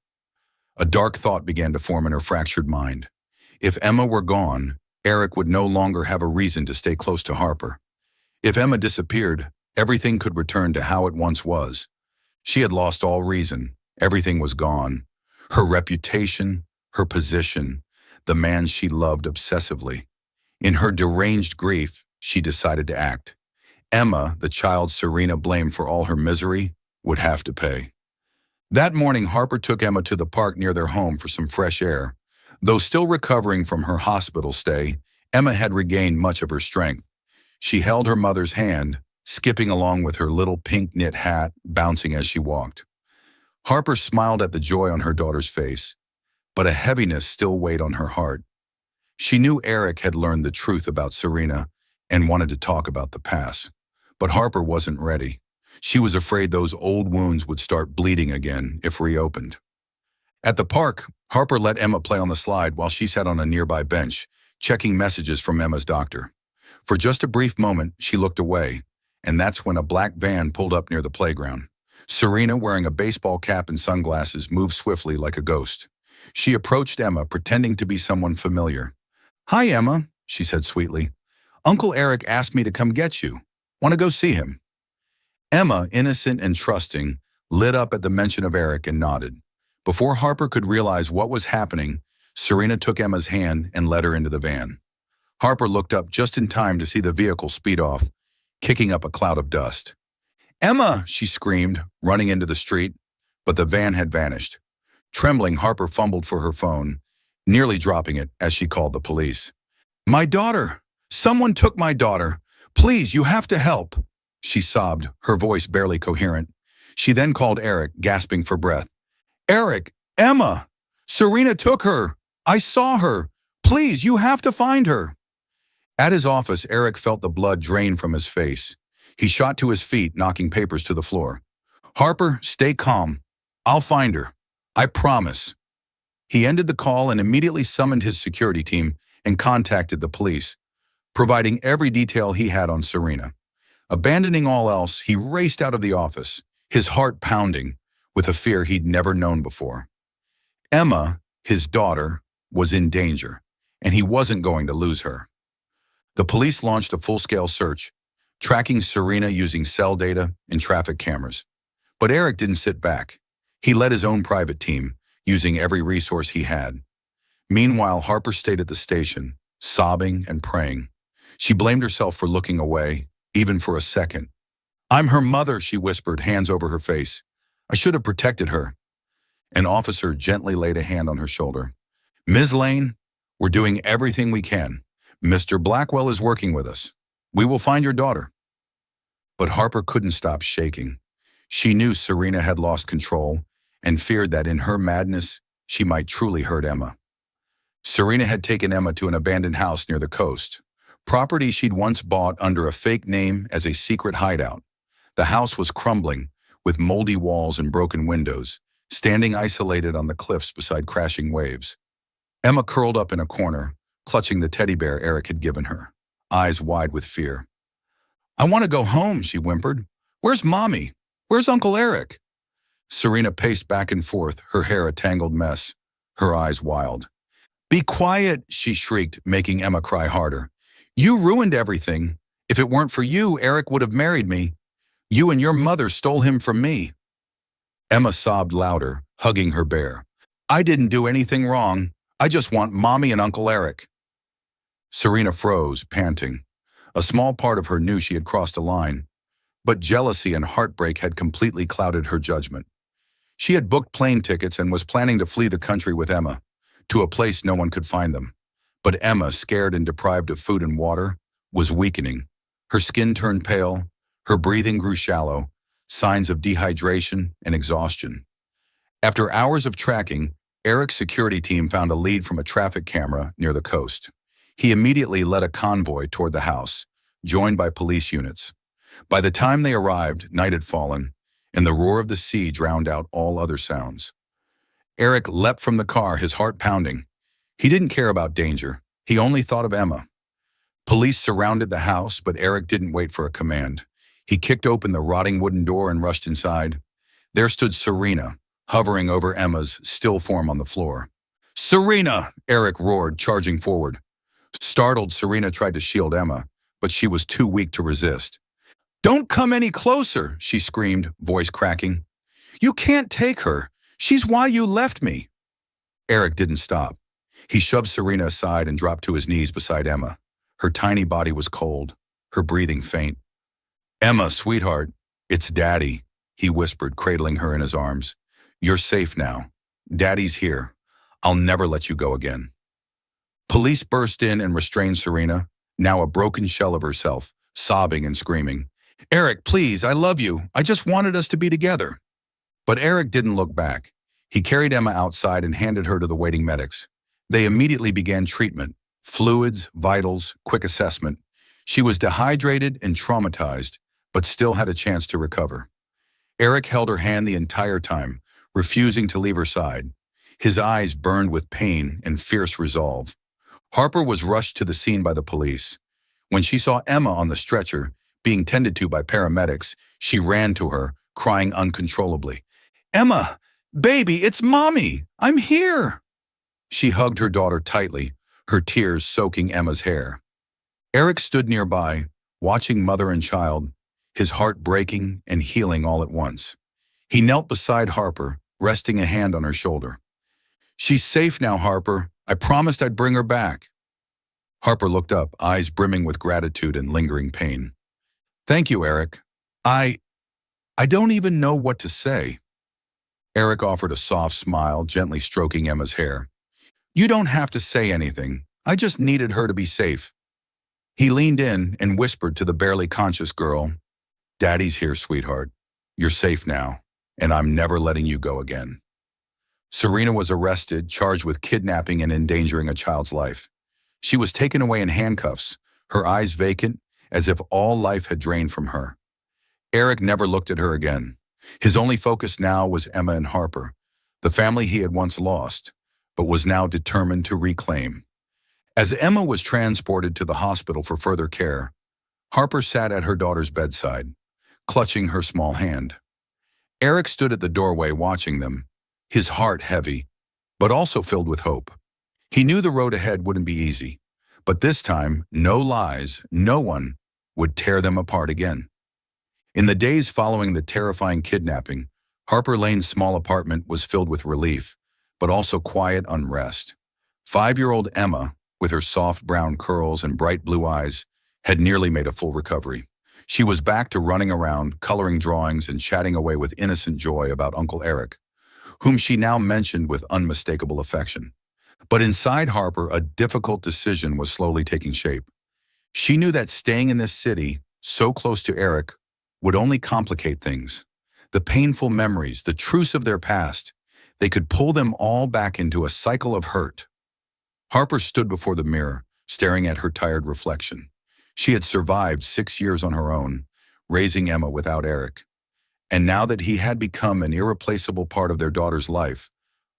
A dark thought began to form in her fractured mind. If Emma were gone, Eric would no longer have a reason to stay close to Harper. If Emma disappeared, everything could return to how it once was. She had lost all reason. Everything was gone. Her reputation, her position, the man she loved obsessively. In her deranged grief, she decided to act. Emma, the child Serena blamed for all her misery, would have to pay. That morning, Harper took Emma to the park near their home for some fresh air. Though still recovering from her hospital stay, Emma had regained much of her strength. She held her mother's hand, skipping along with her little pink knit hat, bouncing as she walked. Harper smiled at the joy on her daughter's face, but a heaviness still weighed on her heart. She knew Eric had learned the truth about Serena and wanted to talk about the past. But Harper wasn't ready. She was afraid those old wounds would start bleeding again if reopened. At the park, Harper let Emma play on the slide while she sat on a nearby bench, checking messages from Emma's doctor. For just a brief moment, she looked away, and that's when a black van pulled up near the playground. Serena, wearing a baseball cap and sunglasses, moved swiftly like a ghost. She approached Emma, pretending to be someone familiar. "Hi, Emma," she said sweetly. "Uncle Eric asked me to come get you. Want to go see him?" Emma, innocent and trusting, lit up at the mention of Eric and nodded. Before Harper could realize what was happening, Serena took Emma's hand and led her into the van. Harper looked up just in time to see the vehicle speed off, kicking up a cloud of dust. "Emma!" she screamed, running into the street, but the van had vanished. Trembling, Harper fumbled for her phone, nearly dropping it as she called the police. "My daughter! Someone took my daughter! Please, you have to help!" She sobbed, her voice barely coherent. She then called Eric, gasping for breath. "Eric! Emma! Serena took her! I saw her! Please, you have to find her!" At his office, Eric felt the blood drain from his face. He shot to his feet, knocking papers to the floor. "Harper, stay calm. I'll find her. I promise." He ended the call and immediately summoned his security team and contacted the police, providing every detail he had on Serena. Abandoning all else, he raced out of the office, his heart pounding with a fear he'd never known before. Emma, his daughter, was in danger, and he wasn't going to lose her. The police launched a full-scale search, tracking Serena using cell data and traffic cameras. But Eric didn't sit back. He led his own private team, using every resource he had. Meanwhile, Harper stayed at the station, sobbing and praying. She blamed herself for looking away, even for a second. "I'm her mother," she whispered, hands over her face. "I should have protected her." An officer gently laid a hand on her shoulder. "Ms. Lane, we're doing everything we can. Mr. Blackwell is working with us. We will find your daughter." But Harper couldn't stop shaking. She knew Serena had lost control and feared that in her madness, she might truly hurt Emma. Serena had taken Emma to an abandoned house near the coast, property she'd once bought under a fake name as a secret hideout. The house was crumbling, with moldy walls and broken windows, standing isolated on the cliffs beside crashing waves. Emma curled up in a corner, clutching the teddy bear Eric had given her, eyes wide with fear. "I want to go home," she whimpered. "Where's Mommy? Where's Uncle Eric?" Serena paced back and forth, her hair a tangled mess, her eyes wild. "Be quiet," she shrieked, making Emma cry harder. "You ruined everything. If it weren't for you, Eric would have married me. You and your mother stole him from me." Emma sobbed louder, hugging her bear. "I didn't do anything wrong. I just want Mommy and Uncle Eric." Serena froze, panting. A small part of her knew she had crossed a line, but jealousy and heartbreak had completely clouded her judgment. She had booked plane tickets and was planning to flee the country with Emma, to a place no one could find them. But Emma, scared and deprived of food and water, was weakening. Her skin turned pale, her breathing grew shallow, signs of dehydration and exhaustion. After hours of tracking, Eric's security team found a lead from a traffic camera near the coast. He immediately led a convoy toward the house, joined by police units. By the time they arrived, night had fallen, and the roar of the sea drowned out all other sounds. Eric leapt from the car, his heart pounding. He didn't care about danger. He only thought of Emma. Police surrounded the house, but Eric didn't wait for a command. He kicked open the rotting wooden door and rushed inside. There stood Serena, hovering over Emma's still form on the floor. "Serena!" Eric roared, charging forward. Startled, Serena tried to shield Emma, but she was too weak to resist. "Don't come any closer," she screamed, voice cracking. "You can't take her. She's why you left me." Eric didn't stop. He shoved Serena aside and dropped to his knees beside Emma. Her tiny body was cold, her breathing faint. "Emma, sweetheart, it's Daddy," he whispered, cradling her in his arms. "You're safe now. Daddy's here. I'll never let you go again." Police burst in and restrained Serena, now a broken shell of herself, sobbing and screaming. "Eric, please, I love you. I just wanted us to be together." But Eric didn't look back. He carried Emma outside and handed her to the waiting medics. They immediately began treatment: fluids, vitals, quick assessment. She was dehydrated and traumatized, but still had a chance to recover. Eric held her hand the entire time, refusing to leave her side. His eyes burned with pain and fierce resolve. Harper was rushed to the scene by the police. When she saw Emma on the stretcher, being tended to by paramedics, she ran to her, crying uncontrollably. "Emma! Baby, it's Mommy! I'm here!" She hugged her daughter tightly, her tears soaking Emma's hair. Eric stood nearby, watching mother and child, his heart breaking and healing all at once. He knelt beside Harper, resting a hand on her shoulder. "She's safe now, Harper. I promised I'd bring her back." Harper looked up, eyes brimming with gratitude and lingering pain. "Thank you, Eric. I don't even know what to say." Eric offered a soft smile, gently stroking Emma's hair. "You don't have to say anything. I just needed her to be safe." He leaned in and whispered to the barely conscious girl, "Daddy's here, sweetheart. You're safe now, and I'm never letting you go again." Serena was arrested, charged with kidnapping and endangering a child's life. She was taken away in handcuffs, her eyes vacant, as if all life had drained from her. Eric never looked at her again. His only focus now was Emma and Harper, the family he had once lost, but was now determined to reclaim. As Emma was transported to the hospital for further care, Harper sat at her daughter's bedside, clutching her small hand. Eric stood at the doorway watching them, his heart heavy, but also filled with hope. He knew the road ahead wouldn't be easy, but this time, no lies, no one would tear them apart again. In the days following the terrifying kidnapping, Harper Lane's small apartment was filled with relief, but also quiet unrest. 5-year-old Emma, with her soft brown curls and bright blue eyes, had nearly made a full recovery. She was back to running around, coloring drawings, and chatting away with innocent joy about Uncle Eric, whom she now mentioned with unmistakable affection. But inside Harper, a difficult decision was slowly taking shape. She knew that staying in this city, so close to Eric, would only complicate things. The painful memories, the truths of their past, they could pull them all back into a cycle of hurt. Harper stood before the mirror, staring at her tired reflection. She had survived 6 years on her own, raising Emma without Eric. And now that he had become an irreplaceable part of their daughter's life,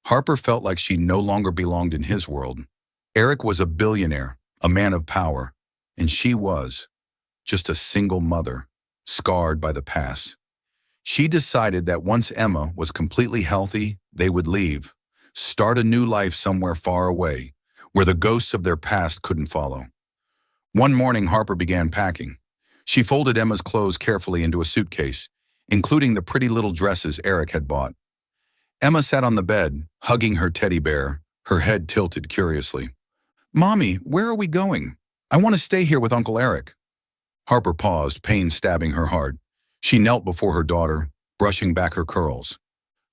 Harper felt like she no longer belonged in his world. Eric was a billionaire, a man of power, and she was just a single mother, scarred by the past. She decided that once Emma was completely healthy, they would leave, start a new life somewhere far away, where the ghosts of their past couldn't follow. One morning, Harper began packing. She folded Emma's clothes carefully into a suitcase, including the pretty little dresses Eric had bought. Emma sat on the bed, hugging her teddy bear, her head tilted curiously. "Mommy, where are we going? I want to stay here with Uncle Eric." Harper paused, pain stabbing her heart. She knelt before her daughter, brushing back her curls.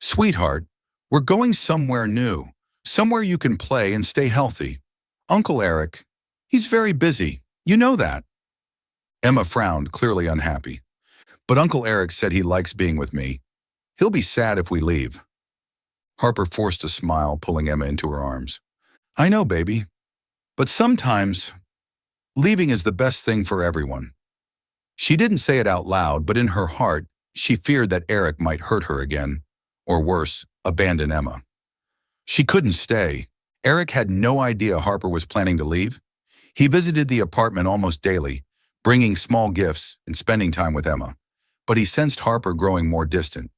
"Sweetheart, we're going somewhere new, somewhere you can play and stay healthy. Uncle Eric, he's very busy. You know that." Emma frowned, clearly unhappy. "But Uncle Eric said he likes being with me. He'll be sad if we leave." Harper forced a smile, pulling Emma into her arms. "I know, baby. But sometimes, leaving is the best thing for everyone." She didn't say it out loud, but in her heart, she feared that Eric might hurt her again, or worse, abandon Emma. She couldn't stay. Eric had no idea Harper was planning to leave. He visited the apartment almost daily, bringing small gifts and spending time with Emma. But he sensed Harper growing more distant.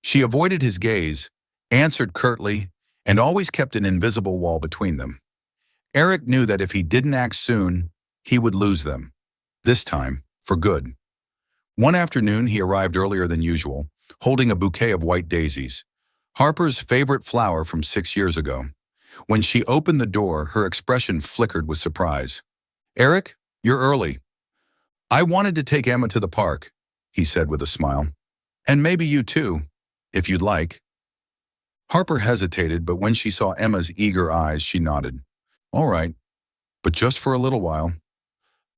She avoided his gaze, answered curtly, and always kept an invisible wall between them. Eric knew that if he didn't act soon, he would lose them. This time, for good. One afternoon, he arrived earlier than usual, holding a bouquet of white daisies, Harper's favorite flower from 6 years ago. When she opened the door, her expression flickered with surprise. "Eric, you're early." "I wanted to take Emma to the park," he said with a smile. "And maybe you too, if you'd like." Harper hesitated, but when she saw Emma's eager eyes, she nodded. "All right, but just for a little while."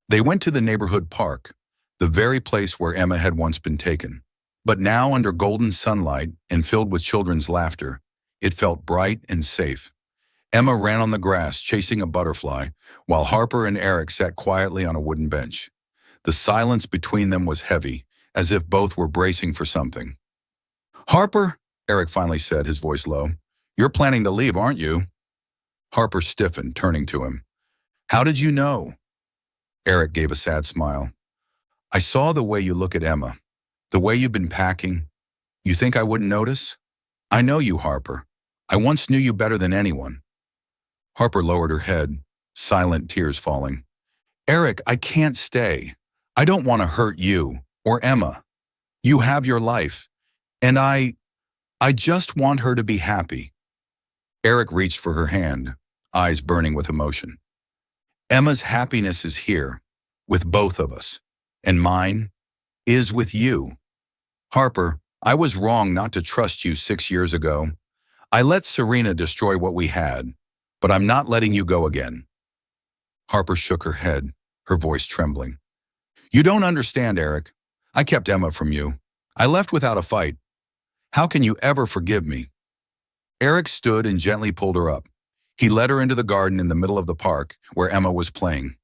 They went to the neighborhood park, the very place where Emma had once been taken. But now, under golden sunlight and filled with children's laughter, it felt bright and safe. Emma ran on the grass, chasing a butterfly, while Harper and Eric sat quietly on a wooden bench. The silence between them was heavy, as if both were bracing for something. "Harper," Eric finally said, his voice low, "you're planning to leave, aren't you?" Harper stiffened, turning to him. "How did you know?" Eric gave a sad smile. "I saw the way you look at Emma, the way you've been packing. You think I wouldn't notice? I know you, Harper. I once knew you better than anyone." Harper lowered her head, silent tears falling. "Eric, I can't stay. I don't want to hurt you or Emma. You have your life, and I just want her to be happy." Eric reached for her hand, eyes burning with emotion. "Emma's happiness is here, with both of us, and mine is with you. Harper, I was wrong not to trust you 6 years ago. I let Serena destroy what we had, but I'm not letting you go again." Harper shook her head, her voice trembling. "You don't understand, Eric. I kept Emma from you. I left without a fight. How can you ever forgive me?" Eric stood and gently pulled her up. He led her into the garden in the middle of the park, where Emma was playing.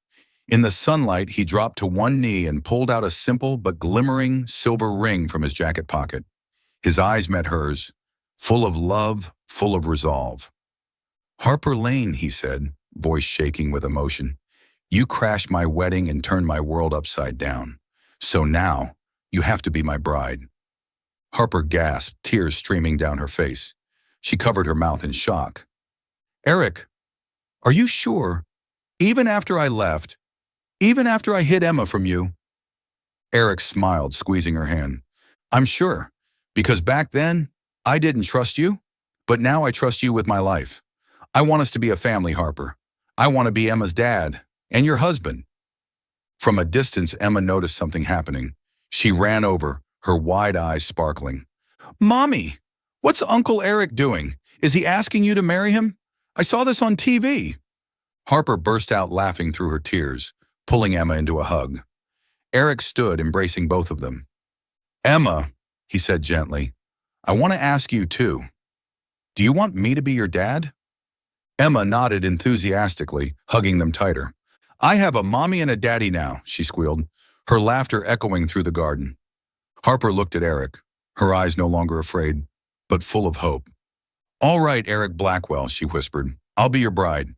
In the sunlight, he dropped to one knee and pulled out a simple but glimmering silver ring from his jacket pocket. His eyes met hers, full of love, full of resolve. "Harper Lane," he said, voice shaking with emotion, "you crashed my wedding and turned my world upside down. So now, you have to be my bride." Harper gasped, tears streaming down her face. She covered her mouth in shock. "Eric, are you sure? Even after I left? Even after I hid Emma from you?" Eric smiled, squeezing her hand. "I'm sure, because back then, I didn't trust you, but now I trust you with my life. I want us to be a family, Harper. I want to be Emma's dad and your husband." From a distance, Emma noticed something happening. She ran over, her wide eyes sparkling. "Mommy, what's Uncle Eric doing? Is he asking you to marry him? I saw this on TV." Harper burst out laughing through her tears, pulling Emma into a hug. Eric stood, embracing both of them. "Emma," he said gently, "I want to ask you too. Do you want me to be your dad?" Emma nodded enthusiastically, hugging them tighter. "I have a mommy and a daddy now," she squealed, her laughter echoing through the garden. Harper looked at Eric, her eyes no longer afraid, but full of hope. "All right, Eric Blackwell," she whispered, "I'll be your bride."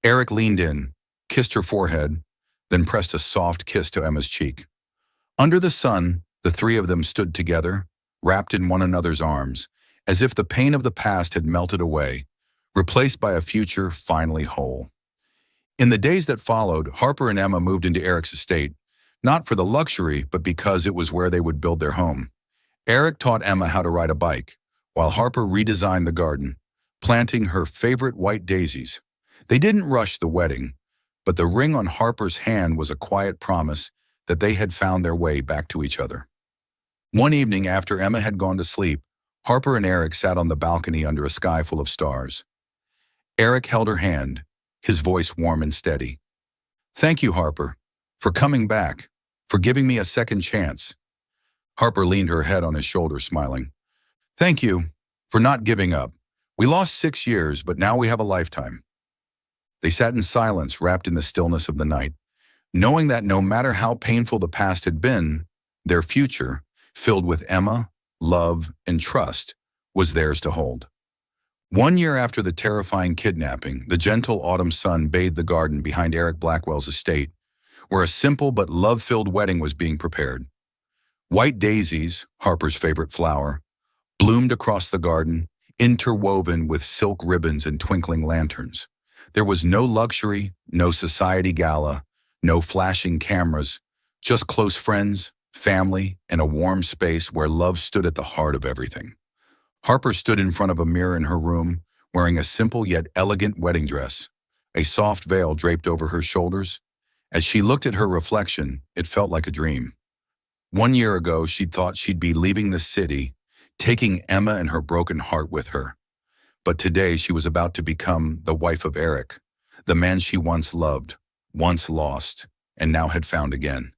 Eric leaned in, kissed her forehead, then pressed a soft kiss to Emma's cheek. Under the sun, the three of them stood together, wrapped in one another's arms, as if the pain of the past had melted away, replaced by a future finally whole. In the days that followed, Harper and Emma moved into Eric's estate, not for the luxury, but because it was where they would build their home. Eric taught Emma how to ride a bike, while Harper redesigned the garden, planting her favorite white daisies. They didn't rush the wedding, but the ring on Harper's hand was a quiet promise that they had found their way back to each other. One evening after Emma had gone to sleep, Harper and Eric sat on the balcony under a sky full of stars. Eric held her hand, his voice warm and steady. "Thank you, Harper, for coming back, for giving me a second chance." Harper leaned her head on his shoulder, smiling. "Thank you for not giving up. We lost 6 years, but now we have a lifetime." They sat in silence, wrapped in the stillness of the night, knowing that no matter how painful the past had been, their future, filled with Emma, love, and trust, was theirs to hold. 1 year after the terrifying kidnapping, the gentle autumn sun bathed the garden behind Eric Blackwell's estate, where a simple but love-filled wedding was being prepared. White daisies, Harper's favorite flower, bloomed across the garden, interwoven with silk ribbons and twinkling lanterns. There was no luxury, no society gala, no flashing cameras, just close friends, family, and a warm space where love stood at the heart of everything. Harper stood in front of a mirror in her room, wearing a simple yet elegant wedding dress. A soft veil draped over her shoulders. As she looked at her reflection, it felt like a dream. 1 year ago, she'd thought she'd be leaving the city, taking Emma and her broken heart with her. But today she was about to become the wife of Eric, the man she once loved, once lost, and now had found again.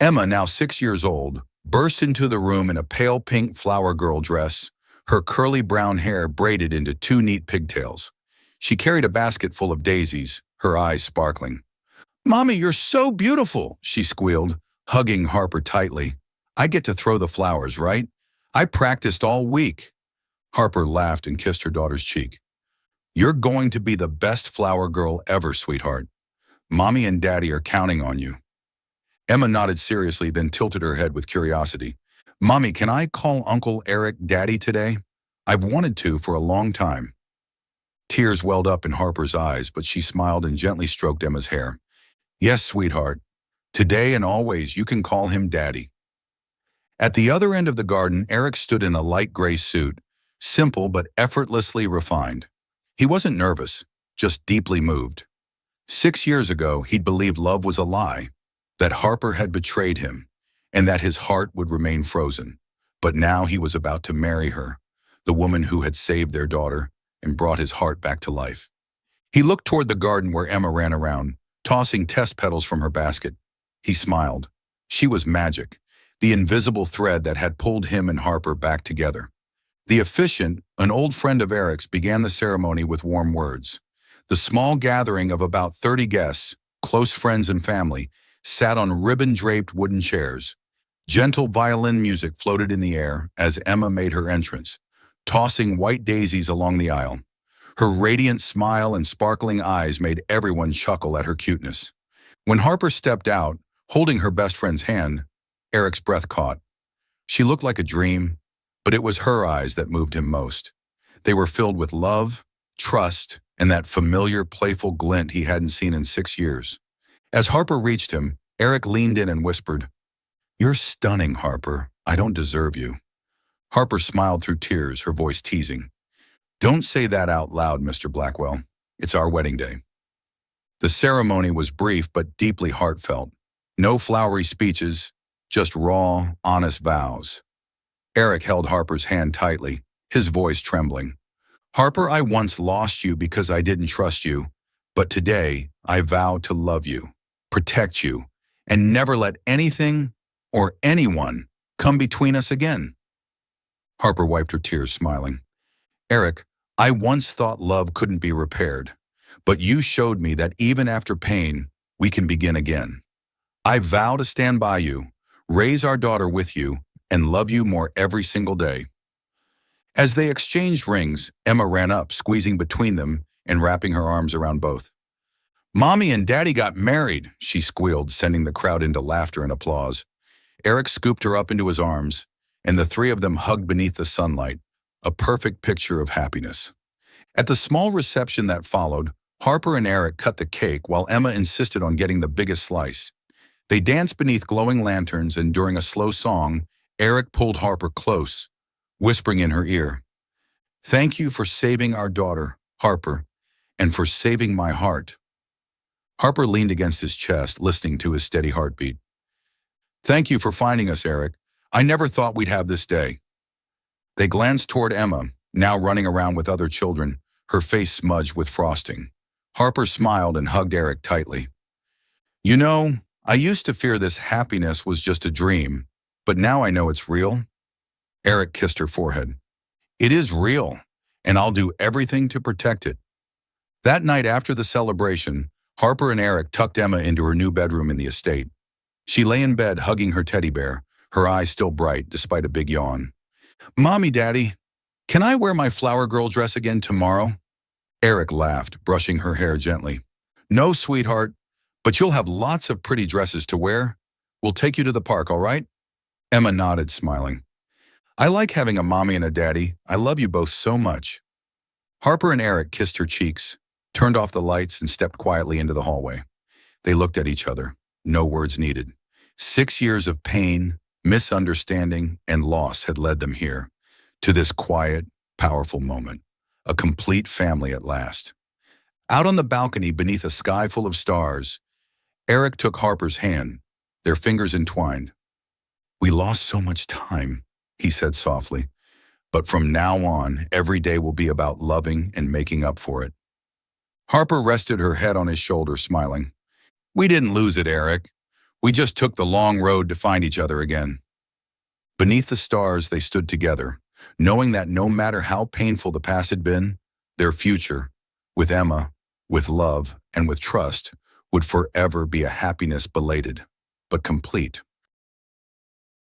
Emma, now 6 years old, burst into the room in a pale pink flower girl dress, her curly brown hair braided into two neat pigtails. She carried a basket full of daisies, her eyes sparkling. "Mommy, you're so beautiful," she squealed, hugging Harper tightly. "I get to throw the flowers, right? I practiced all week." Harper laughed and kissed her daughter's cheek. "You're going to be the best flower girl ever, sweetheart. Mommy and Daddy are counting on you." Emma nodded seriously, then tilted her head with curiosity. "Mommy, can I call Uncle Eric Daddy today? I've wanted to for a long time." Tears welled up in Harper's eyes, but she smiled and gently stroked Emma's hair. "Yes, sweetheart. Today and always you can call him Daddy." At the other end of the garden, Eric stood in a light gray suit, simple but effortlessly refined. He wasn't nervous, just deeply moved. 6 years ago, he'd believed love was a lie, that Harper had betrayed him, and that his heart would remain frozen. But now he was about to marry her, the woman who had saved their daughter and brought his heart back to life. He looked toward the garden where Emma ran around, tossing test petals from her basket. He smiled. She was magic, the invisible thread that had pulled him and Harper back together. The officiant, an old friend of Eric's, began the ceremony with warm words. The small gathering of about 30 guests, close friends and family, sat on ribbon-draped wooden chairs. Gentle violin music floated in the air as Emma made her entrance, tossing white daisies along the aisle. Her radiant smile and sparkling eyes made everyone chuckle at her cuteness. When Harper stepped out, holding her best friend's hand, Eric's breath caught. She looked like a dream, but it was her eyes that moved him most. They were filled with love, trust, and that familiar, playful glint he hadn't seen in 6 years. As Harper reached him, Eric leaned in and whispered, "You're stunning, Harper. I don't deserve you." Harper smiled through tears, her voice teasing. "Don't say that out loud, Mr. Blackwell. It's our wedding day." The ceremony was brief but deeply heartfelt. No flowery speeches, just raw, honest vows. Eric held Harper's hand tightly, his voice trembling. "Harper, I once lost you because I didn't trust you, but today I vow to love you, protect you, and never let anything or anyone come between us again." Harper wiped her tears, smiling. "Eric, I once thought love couldn't be repaired, but you showed me that even after pain, we can begin again. I vow to stand by you, raise our daughter with you, and love you more every single day." As they exchanged rings, Emma ran up, squeezing between them and wrapping her arms around both. "Mommy and Daddy got married," she squealed, sending the crowd into laughter and applause. Eric scooped her up into his arms, and the three of them hugged beneath the sunlight, a perfect picture of happiness. At the small reception that followed, Harper and Eric cut the cake while Emma insisted on getting the biggest slice. They danced beneath glowing lanterns, and during a slow song, Eric pulled Harper close, whispering in her ear, "Thank you for saving our daughter, Harper, and for saving my heart." Harper leaned against his chest, listening to his steady heartbeat. "Thank you for finding us, Eric. I never thought we'd have this day." They glanced toward Emma, now running around with other children, her face smudged with frosting. Harper smiled and hugged Eric tightly. "You know, I used to fear this happiness was just a dream, but now I know it's real." Eric kissed her forehead. "It is real, and I'll do everything to protect it." That night after the celebration, Harper and Eric tucked Emma into her new bedroom in the estate. She lay in bed hugging her teddy bear, her eyes still bright despite a big yawn. "Mommy, Daddy, can I wear my flower girl dress again tomorrow?" Eric laughed, brushing her hair gently. "No, sweetheart, but you'll have lots of pretty dresses to wear. We'll take you to the park, all right?" Emma nodded, smiling. "I like having a mommy and a daddy. I love you both so much." Harper and Eric kissed her cheeks, turned off the lights, and stepped quietly into the hallway. They looked at each other, no words needed. 6 years of pain, misunderstanding, and loss had led them here, to this quiet, powerful moment, a complete family at last. Out on the balcony beneath a sky full of stars, Eric took Harper's hand, their fingers entwined. "We lost so much time," he said softly, "but from now on, every day will be about loving and making up for it." Harper rested her head on his shoulder, smiling. "We didn't lose it, Eric. We just took the long road to find each other again." Beneath the stars, they stood together, knowing that no matter how painful the past had been, their future, with Emma, with love, and with trust, would forever be a happiness belated, but complete.